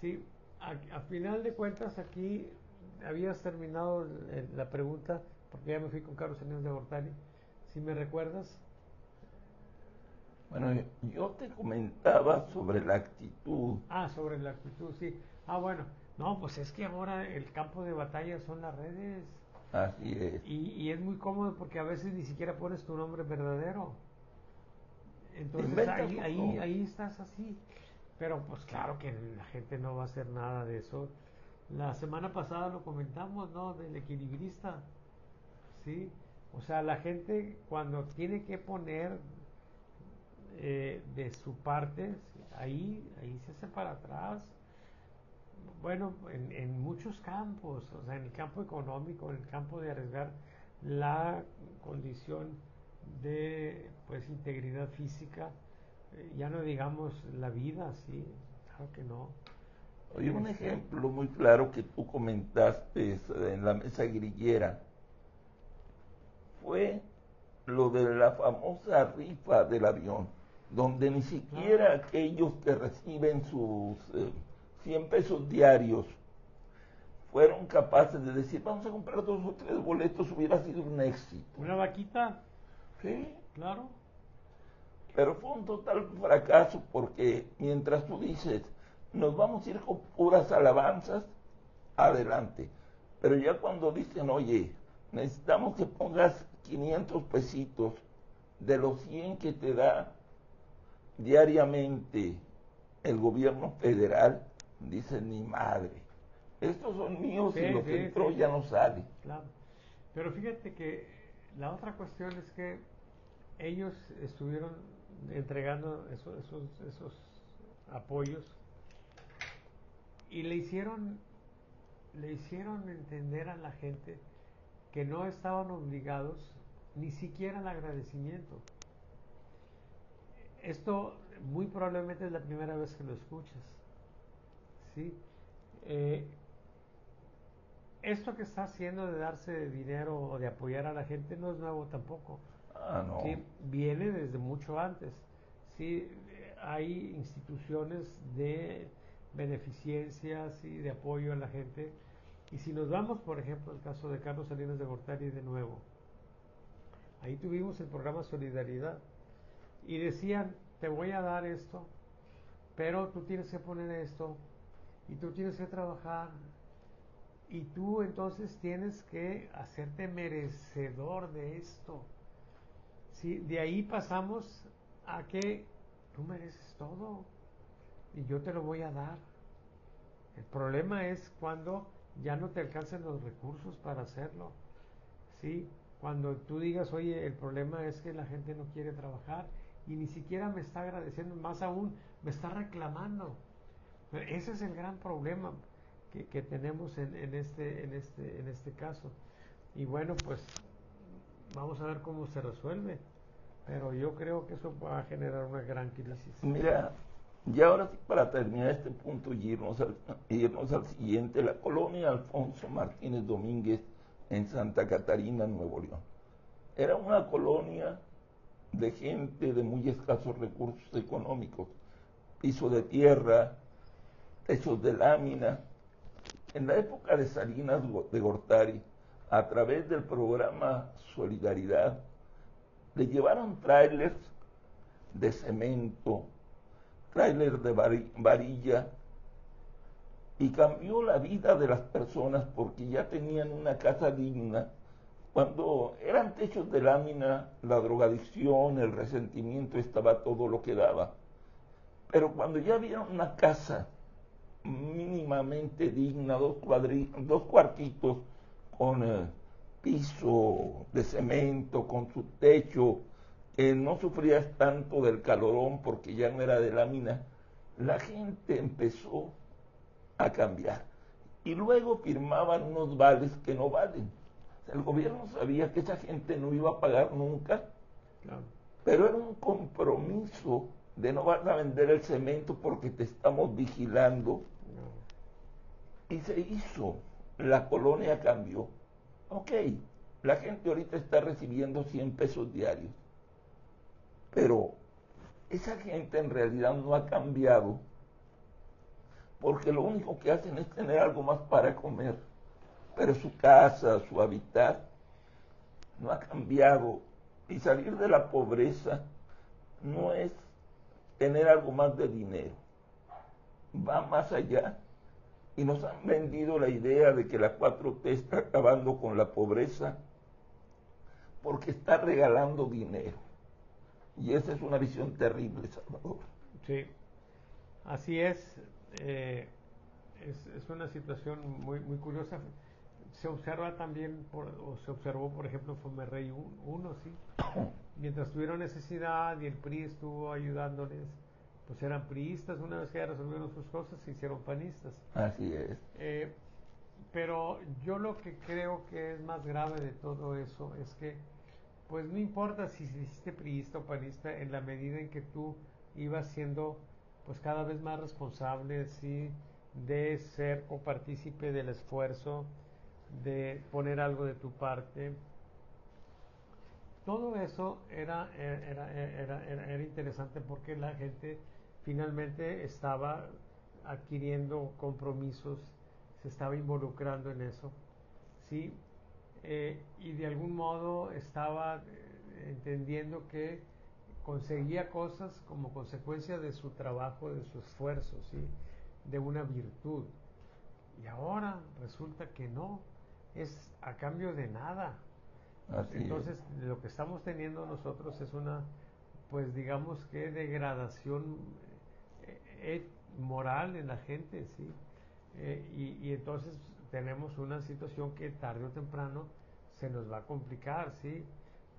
B: Sí, a final de cuentas aquí habías terminado la pregunta, porque ya me fui con Carlos Salinas de Gortari. Si me recuerdas.
A: Bueno, yo te comentaba sobre la actitud.
B: Ah, sobre la actitud, sí. Ah, bueno, no, pues es que ahora el campo de batalla son las redes.
A: Así es.
B: Y es muy cómodo porque a veces ni siquiera pones tu nombre verdadero.
A: ¿Te
B: Entonces
A: inventas uno?
B: ahí estás así. Pero pues claro que la gente no va a hacer nada de eso. La semana pasada lo comentamos, ¿no? Del equilibrista, ¿sí? O sea, la gente cuando tiene que poner de su parte, ahí se hace para atrás. Bueno, en muchos campos, o sea, en el campo económico, en el campo de arriesgar la condición de pues integridad física, ya no digamos la vida, sí, claro que no.
A: Oye, un ejemplo muy claro que tú comentaste en la mesa grillera fue lo de la famosa rifa del avión, donde ni siquiera
B: Claro.
A: aquellos que reciben sus 100 pesos diarios fueron capaces de decir, vamos a comprar 2 o 3 boletos, hubiera sido un éxito.
B: Una vaquita,
A: Sí,
B: claro.
A: pero fue un total fracaso porque mientras tú dices, nos vamos a ir con puras alabanzas, adelante. Pero ya cuando dicen, oye, necesitamos que pongas 500 pesitos de los 100 que te da diariamente el gobierno federal, dicen, ni madre. Estos son míos
B: Sí,
A: y lo que
B: sí,
A: entró
B: sí,
A: ya no sale.
B: claro. Pero fíjate que la otra cuestión es que ellos estuvieron entregando esos apoyos y le hicieron entender a la gente que no estaban obligados ni siquiera al agradecimiento. Esto muy probablemente es la primera vez que lo escuchas, ¿sí? Esto que está haciendo de darse dinero o de apoyar a la gente no es nuevo tampoco.
A: Ah, no.
B: ¿Sí? Viene desde mucho antes. ¿Sí? Hay instituciones de beneficencia, ¿sí? De apoyo a la gente. Y si nos vamos, por ejemplo, al caso de Carlos Salinas de Gortari de nuevo, ahí tuvimos el programa Solidaridad y decían, te voy a dar esto, pero tú tienes que poner esto y tú tienes que trabajar y tú entonces tienes que hacerte merecedor de esto. ¿Sí? De ahí pasamos a que tú mereces todo y yo te lo voy a dar. El problema es cuando ya no te alcanzan los recursos para hacerlo. ¿Sí? Cuando tú digas, oye, el problema es que la gente no quiere trabajar y ni siquiera me está agradeciendo, más aún, me está reclamando. Ese es el gran problema que tenemos en este caso. Y bueno, pues vamos a ver cómo se resuelve. Pero yo creo que eso va a generar una gran crisis.
A: Mira, y ahora sí, para terminar este punto y irnos al siguiente, la colonia Alfonso Martínez Domínguez en Santa Catarina, Nuevo León. Era una colonia de gente de muy escasos recursos económicos, piso de tierra, techos de lámina. En la época de Salinas de Gortari, a través del programa Solidaridad, le llevaron trailers de cemento, trailers de varilla, y cambió la vida de las personas porque ya tenían una casa digna. Cuando eran techos de lámina, la drogadicción, el resentimiento estaba todo lo que daba. Pero cuando ya vieron una casa mínimamente digna, dos cuartitos con piso de cemento, con su techo, no sufrías tanto del calorón porque ya no era de lámina, la gente empezó a cambiar. Y luego firmaban unos vales que no valen. O sea, el gobierno sabía que esa gente no iba a pagar nunca,
B: Claro.
A: pero era un compromiso de no vas a vender el cemento porque te estamos vigilando.
B: No.
A: Y se hizo, la colonia cambió. Ok, la gente ahorita está recibiendo 100 pesos diarios, pero esa gente en realidad no ha cambiado porque lo único que hacen es tener algo más para comer, pero su casa, su hábitat no ha cambiado. Y salir de la pobreza no es tener algo más de dinero, va más allá. Y nos han vendido la idea de que la 4T está acabando con la pobreza porque está regalando dinero. Y esa es una visión terrible, Salvador.
B: Sí, así es. Es una situación muy curiosa. Se observa también, o se observó, por ejemplo, en Fomerrey 1, ¿sí? Mientras tuvieron necesidad y el PRI estuvo ayudándoles, pues eran priistas. Una vez que ya resolvieron sus cosas, se hicieron panistas.
A: Así es.
B: Pero yo lo que creo que es más grave de todo eso es que, pues no importa si hiciste priista o panista, en la medida en que tú ibas siendo pues cada vez más responsable, ¿sí? De ser copartícipe del esfuerzo, de poner algo de tu parte. Todo eso era interesante porque la gente finalmente estaba adquiriendo compromisos, se estaba involucrando en eso, ¿sí? Y de algún modo estaba entendiendo que conseguía cosas como consecuencia de su trabajo, de su esfuerzo, ¿sí? De una virtud. Y ahora resulta que no, es a cambio de nada.
A: Así
B: Entonces,
A: es.
B: lo que estamos teniendo nosotros es una, pues digamos que degradación moral en la gente, ¿sí? Y entonces tenemos una situación que tarde o temprano se nos va a complicar, ¿sí?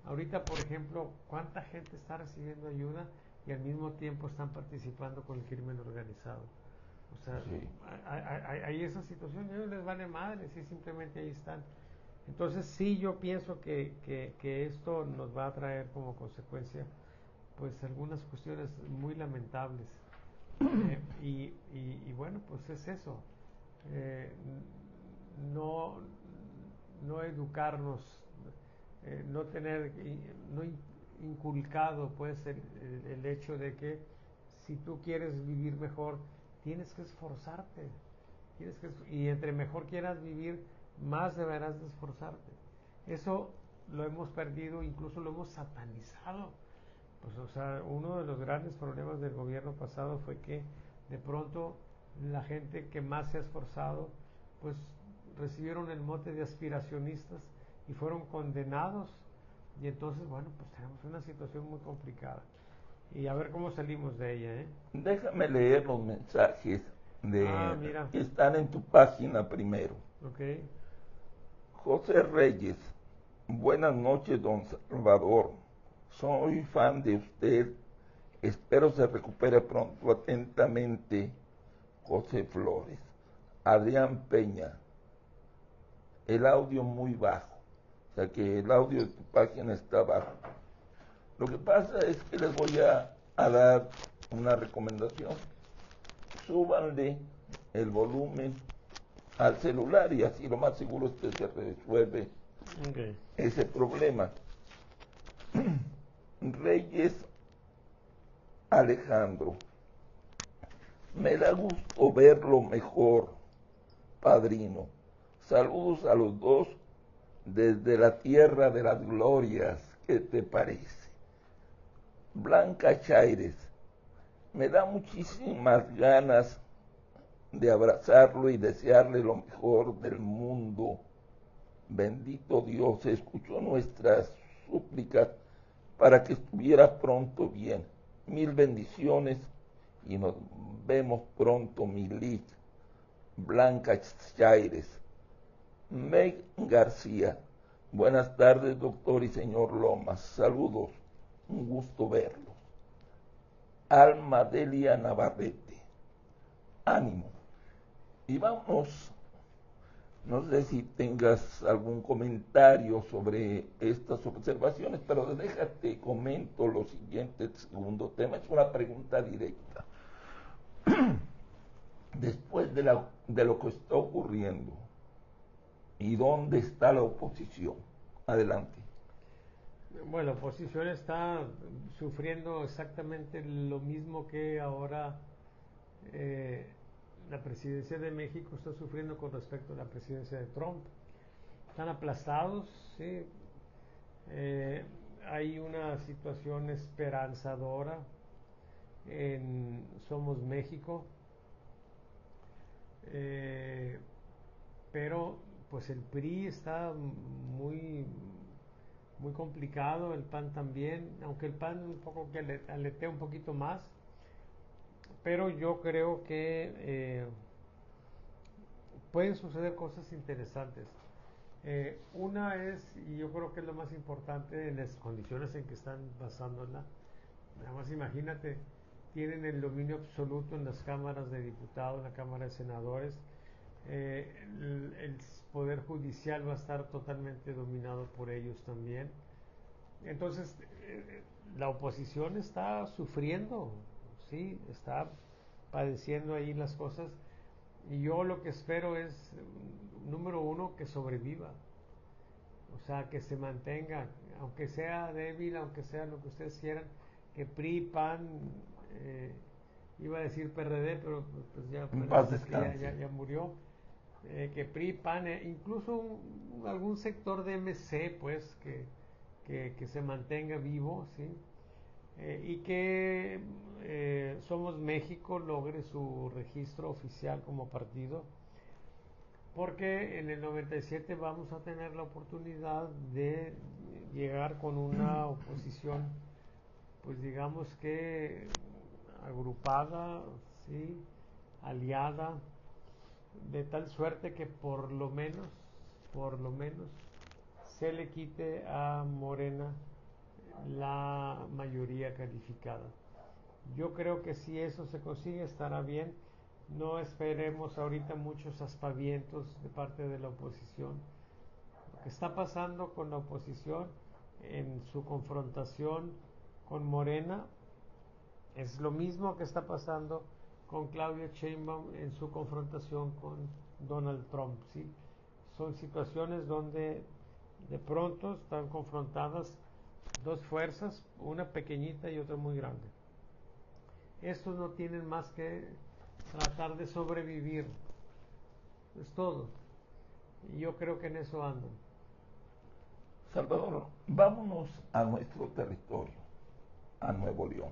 B: Ahorita, por ejemplo, ¿cuánta gente está recibiendo ayuda y al mismo tiempo están participando con el crimen organizado? O sea,
A: Sí.
B: hay esa situación, a ellos les vale madre, sí, simplemente ahí están. Entonces sí, yo pienso que esto nos va a traer como consecuencia pues algunas cuestiones muy lamentables. Y bueno, pues es eso. Eh, no, no educarnos, no tener, no inculcado pues el hecho de que si tú quieres vivir mejor, tienes que esforzarte. Y entre mejor quieras vivir, más deberás de esforzarte. Eso lo hemos perdido, incluso lo hemos satanizado. Pues, o sea, uno de los grandes problemas del gobierno pasado fue que de pronto la gente que más se ha esforzado, pues recibieron el mote de aspiracionistas y fueron condenados. Y entonces, bueno, pues tenemos una situación muy complicada. Y a ver cómo salimos de ella, ¿eh?
A: Déjame leer los mensajes
B: Mira.
A: que están en tu página primero.
B: Ok.
A: José Reyes, buenas noches, don Salvador. Soy fan de usted. Espero se recupere pronto. Atentamente, José Flores. Adrián Peña, el audio muy bajo. O sea que el audio de tu página está bajo. Lo que pasa es que les voy a dar una recomendación. Súbanle el volumen al celular y así lo más seguro es que se resuelve ese problema. Reyes Alejandro, me da gusto verlo mejor, padrino. Saludos a los dos desde la tierra de las glorias. ¿Qué te parece? Blanca Chaires, me da muchísimas ganas de abrazarlo y desearle lo mejor del mundo. Bendito Dios, escuchó nuestras súplicas para que estuviera pronto bien. Mil bendiciones y nos vemos pronto, Milik. Blanca Chaires. Meg García. Buenas tardes, doctor y señor Lomas. Saludos. Un gusto verlo. Alma Delia Navarrete. Ánimo. Y vamos, no sé si tengas algún comentario sobre estas observaciones, pero déjate comento lo siguiente, el segundo tema, es una pregunta directa. Después de lo que está ocurriendo, ¿y dónde está la oposición? Adelante.
B: Bueno, la oposición está sufriendo exactamente lo mismo que ahora la presidencia de México está sufriendo con respecto a la presidencia de Trump. Están aplastados, ¿sí? Hay una situación esperanzadora en Somos México, pero pues el PRI está muy muy complicado, el PAN también, aunque el PAN un poco que aletea un poquito más, pero yo creo que pueden suceder cosas interesantes. Una es, y yo creo que es lo más importante, en las condiciones en que están basándola. Nada más imagínate, tienen el dominio absoluto en las cámaras de diputados, en la Cámara de Senadores. El Poder Judicial va a estar totalmente dominado por ellos también. Entonces, la oposición está sufriendo, sí, está padeciendo ahí las cosas. Y yo lo que espero es, número uno, que sobreviva. O sea, que se mantenga, aunque sea débil, aunque sea lo que ustedes quieran, que PRI, PAN, iba a decir PRD, pero pues ya parece que ya murió. Que PRI, PAN, incluso algún sector de MC, pues, que se mantenga vivo, ¿sí? Y que Somos México logre su registro oficial como partido, porque en el 97 vamos a tener la oportunidad de llegar con una oposición, pues digamos que agrupada, ¿sí? Aliada, de tal suerte que por lo menos, se le quite a Morena la mayoría calificada. Yo creo que si eso se consigue estará bien, no esperemos ahorita muchos aspavientos de parte de la oposición. Lo que está pasando con la oposición en su confrontación con Morena es lo mismo que está pasando con Claudia Sheinbaum en su confrontación con Donald Trump, ¿sí? Son situaciones donde de pronto están confrontadas dos fuerzas, una pequeñita y otra muy grande. Estos no tienen más que tratar de sobrevivir, es todo. Y yo creo que en eso andan.
A: Salvador, vámonos a nuestro territorio, a Nuevo León.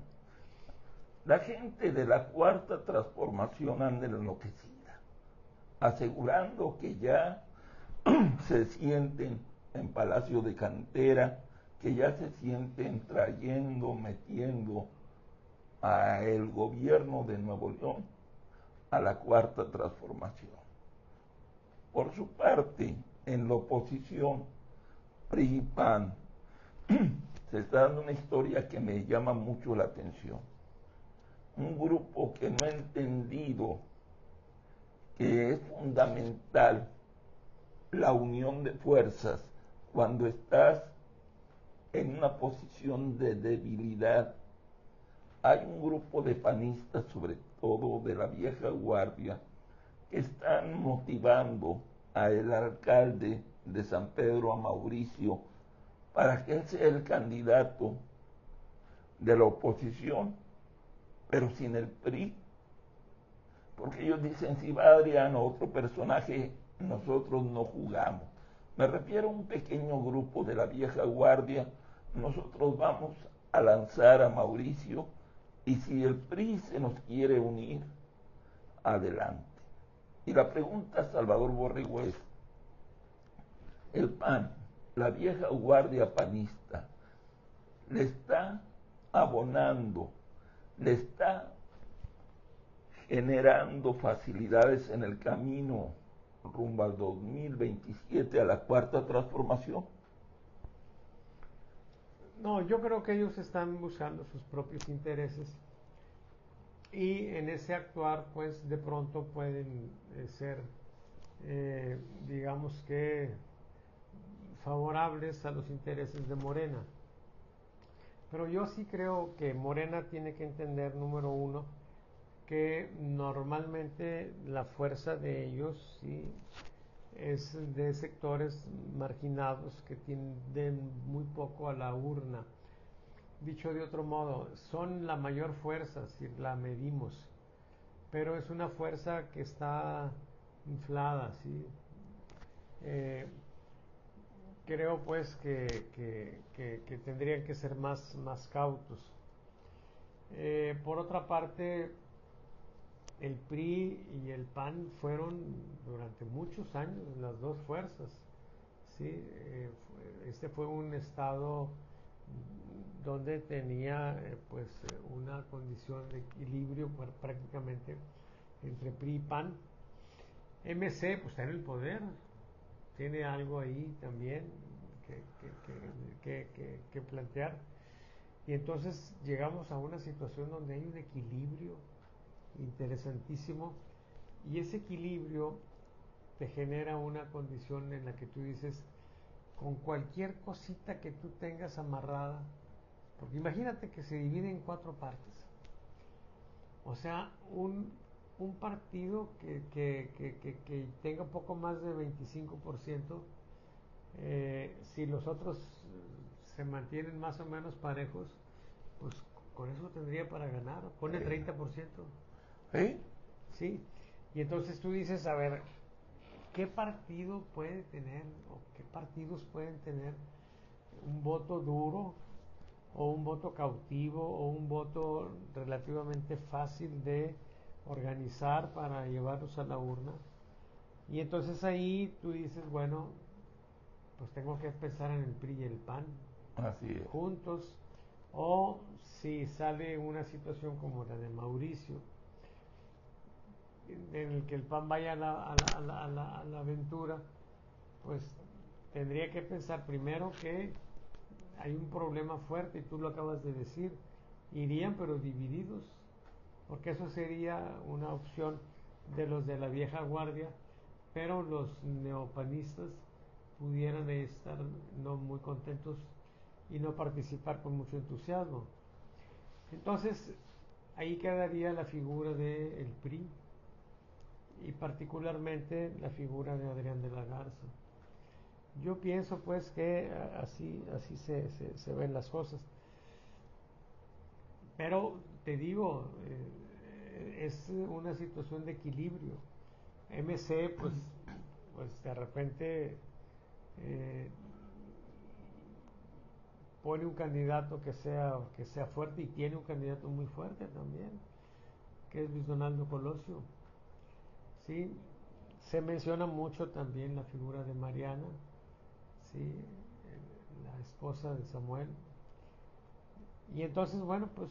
A: La gente de la Cuarta Transformación anda enloquecida, asegurando que ya se sienten en Palacio de Cantera, que ya se sienten trayendo, metiendo a el gobierno de Nuevo León a la Cuarta Transformación. Por su parte, en la oposición, PRI y PAN, se está dando una historia que me llama mucho la atención. Un grupo que no ha entendido que es fundamental la unión de fuerzas cuando estás en una posición de debilidad. Hay un grupo de panistas, sobre todo de la vieja guardia, que están motivando al alcalde de San Pedro, a Mauricio, para que él sea el candidato de la oposición, pero sin el PRI, porque ellos dicen, si va Adrián o otro personaje, nosotros no jugamos. Me refiero a un pequeño grupo de la vieja guardia, nosotros vamos a lanzar a Mauricio, y si el PRI se nos quiere unir, adelante. Y la pregunta, Salvador Borrego, es, el PAN, la vieja guardia panista, le está abonando, le está generando facilidades en el camino rumbo al 2027 a la Cuarta Transformación.
B: No, yo creo que ellos están buscando sus propios intereses y en ese actuar pues de pronto pueden ser digamos que favorables a los intereses de Morena. Pero yo sí creo que Morena tiene que entender, número uno, que normalmente la fuerza de ellos sí es de sectores marginados que tienden muy poco a la urna. Dicho de otro modo, son la mayor fuerza si la medimos, pero es una fuerza que está inflada, ¿sí? Creo pues que tendrían que ser más cautos. Por otra parte, el PRI y el PAN fueron durante muchos años las dos fuerzas, ¿sí? Este fue un estado donde tenía una condición de equilibrio prácticamente entre PRI y PAN. MC pues está en el poder, tiene algo ahí también que plantear. Y entonces llegamos a una situación donde hay un equilibrio interesantísimo y ese equilibrio te genera una condición en la que tú dices, con cualquier cosita que tú tengas amarrada, porque imagínate que se divide en cuatro partes, o sea, un partido que tenga poco más de 25%, si los otros se mantienen más o menos parejos, pues con eso tendría para ganar, pone 30%.
A: ¿Sí?
B: Sí, y entonces tú dices, a ver, ¿qué partido puede tener o qué partidos pueden tener un voto duro o un voto cautivo o un voto relativamente fácil de organizar para llevarlos a la urna? Y entonces ahí tú dices, bueno, pues tengo que pensar en el PRI y el PAN
A: Así es.
B: juntos, o si sale una situación como la de Mauricio, en el que el PAN vaya a la aventura, pues tendría que pensar primero que hay un problema fuerte, y tú lo acabas de decir, irían pero divididos, porque eso sería una opción de los de la vieja guardia, pero los neopanistas pudieran estar no muy contentos y no participar con mucho entusiasmo. Entonces, ahí quedaría la figura del PRI y particularmente la figura de Adrián de la Garza. Yo pienso pues que así se ven las cosas. Pero te digo, es una situación de equilibrio. MC pues de repente pone un candidato que sea fuerte, y tiene un candidato muy fuerte también, que es Luis Donaldo Colosio. ¿Sí? Se menciona mucho también la figura de Mariana, ¿sí? La esposa de Samuel. Y entonces, bueno, pues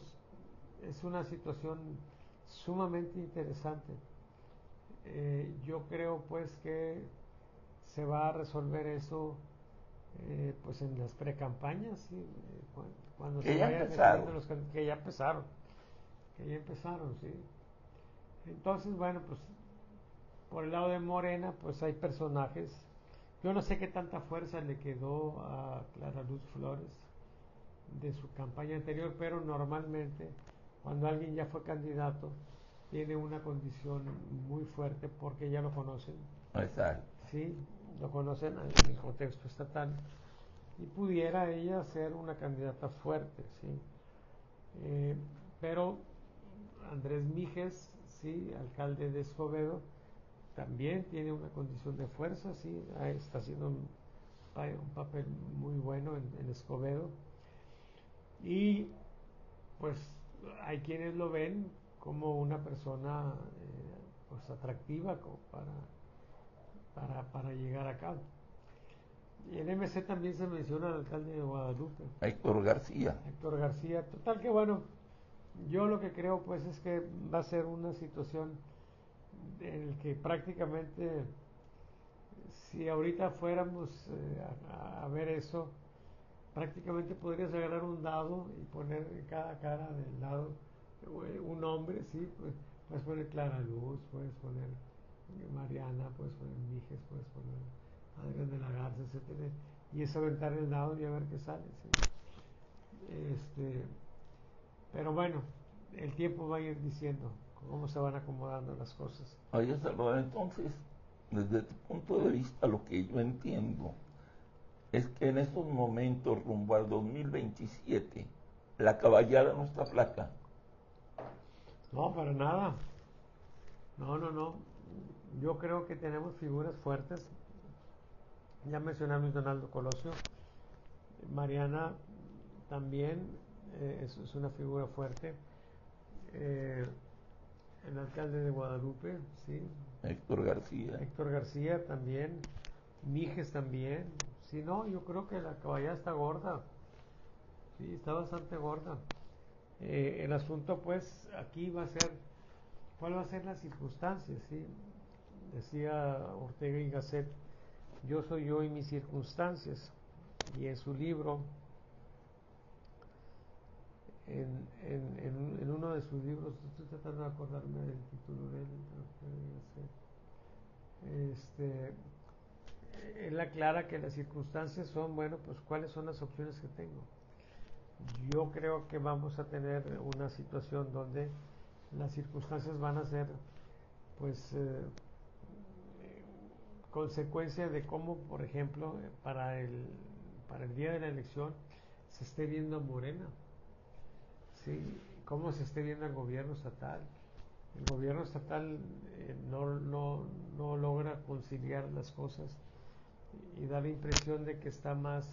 B: es una situación sumamente interesante. Yo creo pues que se va a resolver eso pues en las precampañas, ¿sí? Cuando
A: Que
B: se
A: ya
B: vayan
A: empezaron.
B: definiendo los que ya empezaron, ¿sí? Entonces, bueno, pues por el lado de Morena, pues hay personajes. Yo no sé qué tanta fuerza le quedó a Clara Luz Flores de su campaña anterior, pero normalmente cuando alguien ya fue candidato tiene una condición muy fuerte porque ya lo conocen.
A: Exacto.
B: Sí, lo conocen en el contexto estatal y pudiera ella ser una candidata fuerte, sí. Pero Andrés Mijes, sí, alcalde de Escobedo, también tiene una condición de fuerza, sí, está haciendo un papel muy bueno en Escobedo. Y pues hay quienes lo ven como una persona pues atractiva como para llegar acá. Y en MC también se menciona al alcalde de Guadalupe,
A: Héctor García.
B: Héctor García. Total que bueno, yo lo que creo pues es que va a ser una situación en la que prácticamente, si ahorita fuéramos a ver eso, prácticamente podrías agarrar un dado y poner en cada cara del lado un nombre, sí, pues, puedes poner Clara Luz, puedes poner Mariana, puedes poner Mijes, puedes poner Adrián de la Garza, etcétera, y es aventar el dado y a ver qué sale, ¿sí? Pero bueno, el tiempo va a ir diciendo cómo se van acomodando las cosas.
A: Oye, Salvador, entonces, desde tu punto de vista, lo que yo entiendo es que en estos momentos, rumbo al 2027, la caballada no está flaca.
B: No, para nada. No. Yo creo que tenemos figuras fuertes. Ya mencioné a Luis Donaldo Colosio. Mariana también es una figura fuerte. El alcalde de Guadalupe, sí.
A: Héctor García.
B: Héctor García también. Mijes también. Sí, no, yo creo que la caballada está gorda. Sí, está bastante gorda. El asunto, pues, aquí va a ser, ¿cuál va a ser las circunstancias? ¿Sí? Decía Ortega y Gasset, yo soy yo y mis circunstancias. Y en su libro, en uno de sus libros, estoy tratando de acordarme del título de él, él aclara que las circunstancias son, bueno, pues cuáles son las opciones que tengo. Yo creo que vamos a tener una situación donde las circunstancias van a ser, pues, consecuencia de cómo, por ejemplo, para el día de la elección se esté viendo a Morena, ¿sí? Cómo se esté viendo el gobierno estatal. El gobierno estatal no logra conciliar las cosas y da la impresión de que está más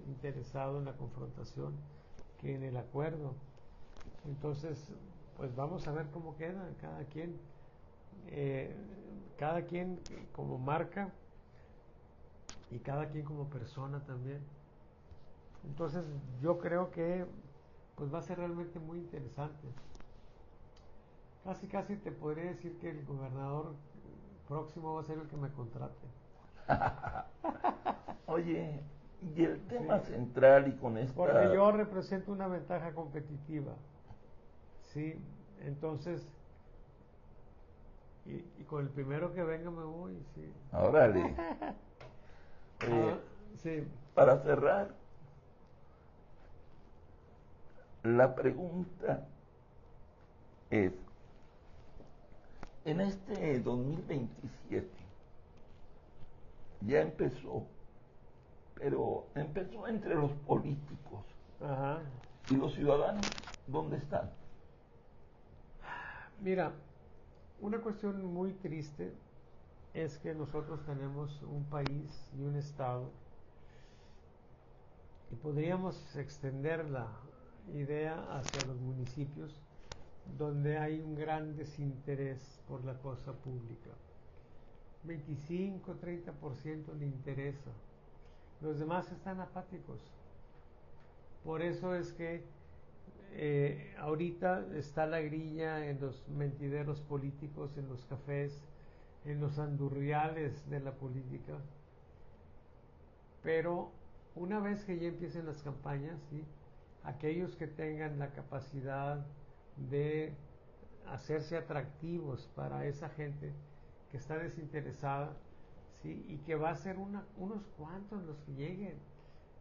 B: interesado en la confrontación que en el acuerdo. Entonces, pues vamos a ver cómo queda cada quien como marca y cada quien como persona también. Entonces, yo creo que pues va a ser realmente muy interesante. Casi te podría decir que el gobernador próximo va a ser el que me contrate.
A: Oye, y el tema
B: Sí,
A: central y con
B: porque
A: esta...
B: yo represento una ventaja competitiva. Sí, entonces y con el primero que venga me voy, sí.
A: Órale.
B: Ah, sí.
A: Para cerrar, la pregunta es, en este 2027 ya empezó, pero empezó entre los políticos.
B: Ajá.
A: ¿Y los ciudadanos dónde están?
B: Mira, una cuestión muy triste es que nosotros tenemos un país y un estado y podríamos extender la idea hacia los municipios donde hay un gran desinterés por la cosa pública. 25-30% le interesa. Los demás están apáticos. Por eso es que ahorita está la grilla en los mentideros políticos, en los cafés, en los andurriales de la política. Pero una vez que ya empiecen las campañas, ¿sí?, aquellos que tengan la capacidad de hacerse atractivos para esa gente que está desinteresada, ¿sí?, y que va a ser unos cuantos los que lleguen.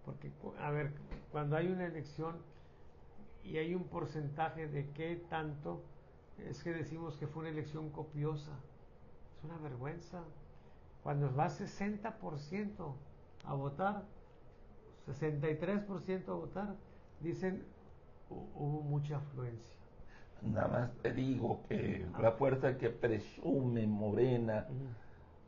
B: Porque, a ver, cuando hay una elección y hay un porcentaje de qué tanto, es que decimos que fue una elección copiosa. Es una vergüenza. Cuando va 60% a votar, 63% a votar, dicen hubo mucha afluencia.
A: Nada más te digo que la fuerza que presume Morena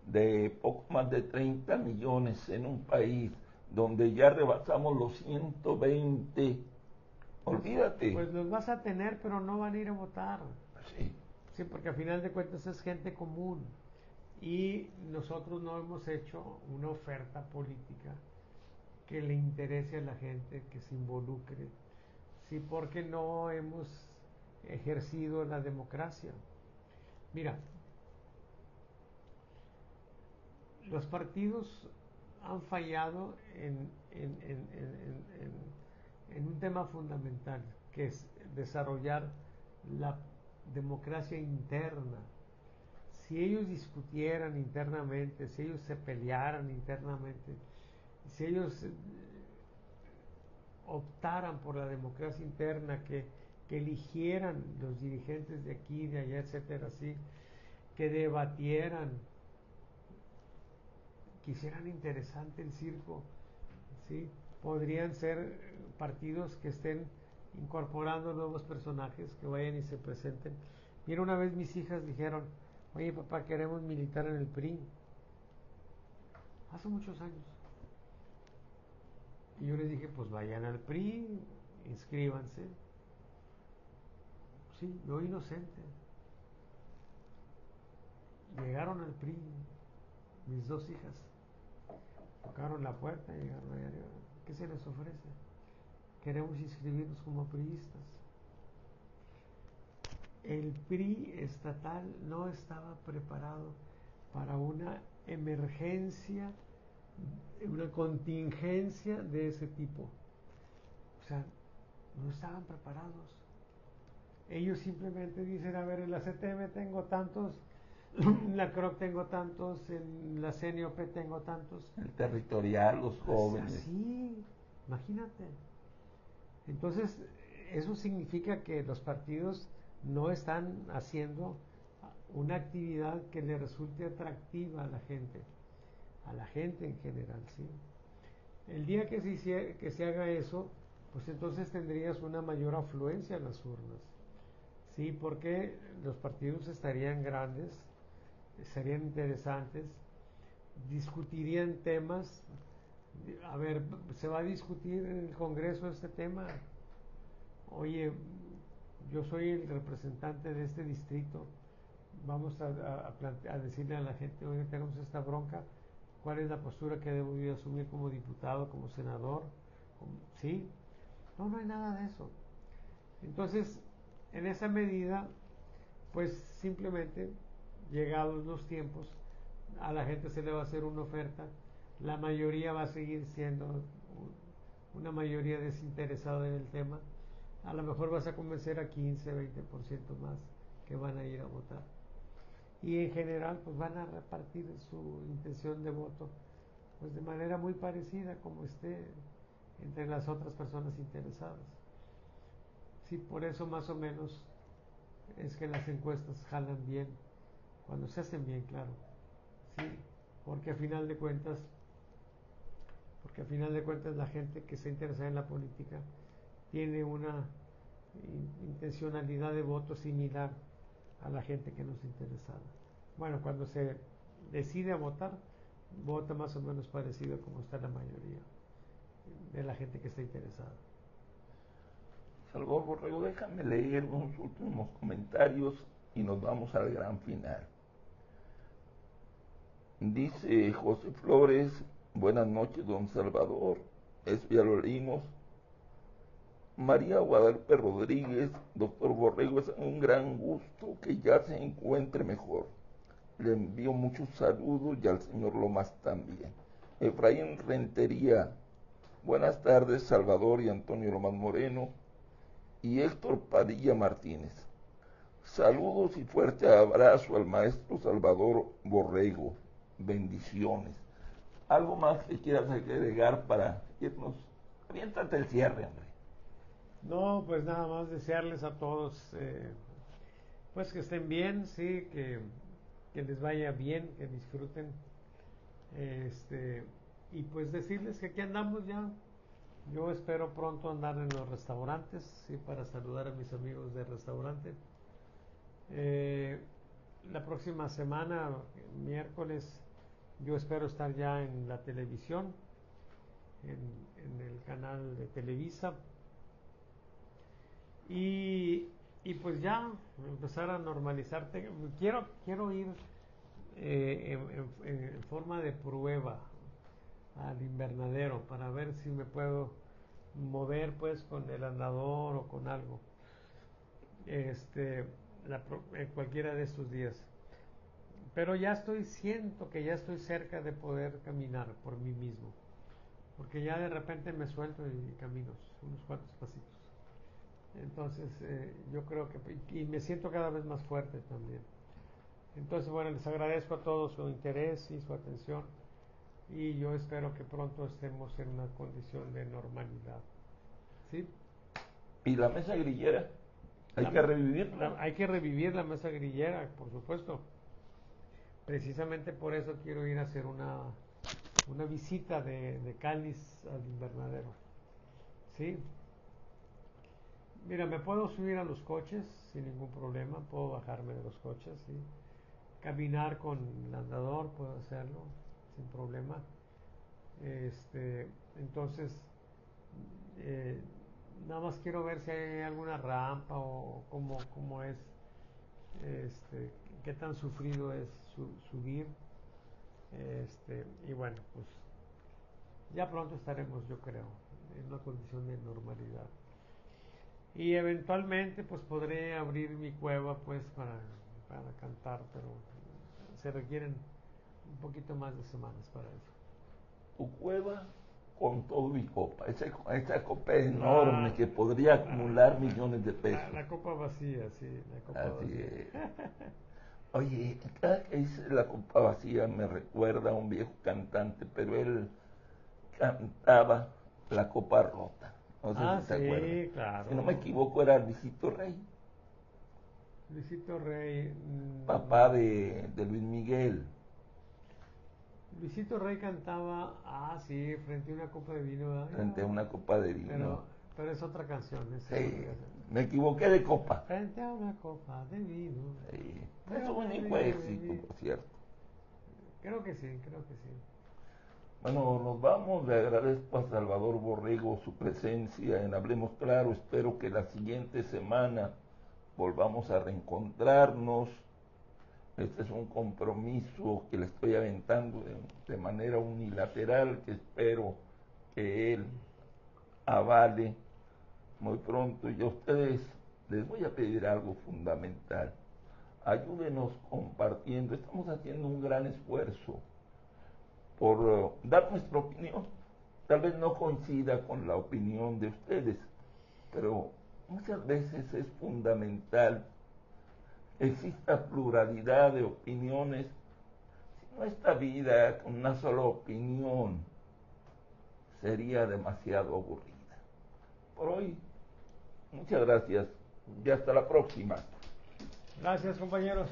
A: de poco más de 30 millones en un país donde ya rebasamos los 120, olvídate.
B: Pues los vas a tener, pero no van a ir a votar.
A: Sí.
B: Sí, porque a final de cuentas es gente común. Y nosotros no hemos hecho una oferta política que le interese a la gente, que se involucre. Sí, porque no hemos ejercido la democracia. Mira, los partidos han fallado en un tema fundamental, que es desarrollar la democracia interna. Si ellos discutieran internamente, si ellos se pelearan internamente, si ellos optaran por la democracia interna, que eligieran los dirigentes de aquí, de allá, etcétera, así, que debatieran, que hicieran interesante el circo, ¿sí?, podrían ser partidos que estén incorporando nuevos personajes, que vayan y se presenten. Mira, una vez mis hijas dijeron, oye papá, queremos militar en el PRI, hace muchos años. Y yo les dije, pues vayan al PRI, inscríbanse. Sí, yo inocente. Llegaron al PRI, mis dos hijas. Tocaron la puerta y llegaron allá arriba. ¿Qué se les ofrece? Queremos inscribirnos como priistas. El PRI estatal no estaba preparado para una emergencia, una contingencia de ese tipo. O sea, no estaban preparados. Ellos simplemente dicen, a ver, en la CTM tengo tantos, en la CROC tengo tantos, en la CNOP tengo tantos.
A: El territorial, los jóvenes.
B: Así, imagínate. Entonces, eso significa que los partidos no están haciendo una actividad que le resulte atractiva a la gente en general, ¿sí? El día que se haga eso, pues entonces tendrías una mayor afluencia en las urnas, ¿sí? Porque los partidos estarían grandes, serían interesantes, discutirían temas. A ver, se va a discutir en el Congreso este tema. Oye, yo soy el representante de este distrito, vamos a decirle a la gente, oye, tenemos esta bronca, ¿cuál es la postura que debo yo asumir como diputado, como senador? ¿Sí? No, no hay nada de eso. Entonces, en esa medida, pues simplemente, llegados los tiempos, a la gente se le va a hacer una oferta, la mayoría va a seguir siendo una mayoría desinteresada en el tema, a lo mejor vas a convencer a 15-20% más que van a ir a votar. y en general pues van a repartir su intención de voto pues de manera muy parecida como esté entre las otras personas interesadas. Sí, por eso más o menos es que las encuestas jalan bien, cuando se hacen bien, claro. Sí, porque a final de cuentas, la gente que se interesa en la política tiene una intencionalidad de voto similar a la gente que no es interesada. Bueno, cuando se decide a votar, vota más o menos parecido como está la mayoría de la gente que está interesada.
A: Salvador Borrego, déjame leer unos últimos comentarios y nos vamos al gran final. Dice José Flores, buenas noches, don Salvador. Eso ya lo leímos. María Guadalupe Rodríguez, doctor Borrego, es un gran gusto que ya se encuentre mejor. Le envío muchos saludos y al señor Lomas también. Efraín Rentería, buenas tardes, Salvador y Antonio Lomas Moreno. Y Héctor Padilla Martínez. Saludos y fuerte abrazo al maestro Salvador Borrego. Bendiciones. ¿Algo más que quieras agregar para irnos? Aviéntate el cierre, hombre.
B: No, pues nada más desearles a todos pues que estén bien, sí, que les vaya bien, que disfruten, y pues decirles que aquí andamos ya. Yo espero pronto andar en los restaurantes, sí, para saludar a mis amigos del restaurante. La próxima semana, miércoles, yo espero estar ya en la televisión, en el canal de Televisa. Y pues ya empezar a normalizarte. Quiero ir en forma de prueba al invernadero para ver si me puedo mover pues con el andador o con algo cualquiera de estos días, pero siento que ya estoy cerca de poder caminar por mí mismo, porque ya de repente me suelto y camino unos cuantos pasitos. Entonces yo creo que y me siento cada vez más fuerte también. Entonces bueno, les agradezco a todos su interés y su atención, y yo espero que pronto estemos en una condición de normalidad. ¿Sí?
A: ¿Y la mesa grillera? Hay que revivirla.
B: Hay que revivir la mesa grillera, por supuesto. Precisamente por eso quiero ir a hacer una visita de cáliz al invernadero. ¿Sí? Mira, me puedo subir a los coches sin ningún problema, puedo bajarme de los coches, ¿sí? Caminar con el andador, puedo hacerlo sin problema. Entonces, nada más quiero ver si hay alguna rampa o cómo es, qué tan sufrido es subir. Y bueno, pues ya pronto estaremos, yo creo, en una condición de normalidad. Y eventualmente pues podré abrir mi cueva pues para cantar, pero se requieren un poquito más de semanas para eso.
A: Tu cueva con todo y copa. Esa copa enorme que podría acumular millones de pesos.
B: La copa vacía, sí, la copa
A: Así
B: vacía.
A: es. Oye, cada que dice la copa vacía me recuerda a un viejo cantante, pero él cantaba la copa rota. No sé si te acuerdas.
B: Claro.
A: Si no me equivoco, era Luisito Rey,
B: Luisito Rey.
A: papá de Luis Miguel.
B: Luisito Rey cantaba, sí, frente a una copa de vino.
A: Frente a una copa de vino.
B: Pero es otra canción.
A: Sí, me equivoqué de copa.
B: Frente a una copa de vino.
A: Sí. Es un único éxito, por cierto.
B: Creo que sí.
A: Bueno, nos vamos. Le agradezco a Salvador Borrego su presencia en Hablemos Claro. Espero que la siguiente semana volvamos a reencontrarnos. Este es un compromiso que le estoy aventando de manera unilateral, que espero que él avale muy pronto. Y a ustedes les voy a pedir algo fundamental. Ayúdenos compartiendo. Estamos haciendo un gran esfuerzo por dar nuestra opinión. Tal vez no coincida con la opinión de ustedes, pero muchas veces es fundamental exista pluralidad de opiniones, si no esta vida con una sola opinión sería demasiado aburrida. Por hoy, muchas gracias y hasta la próxima.
B: Gracias, compañeros.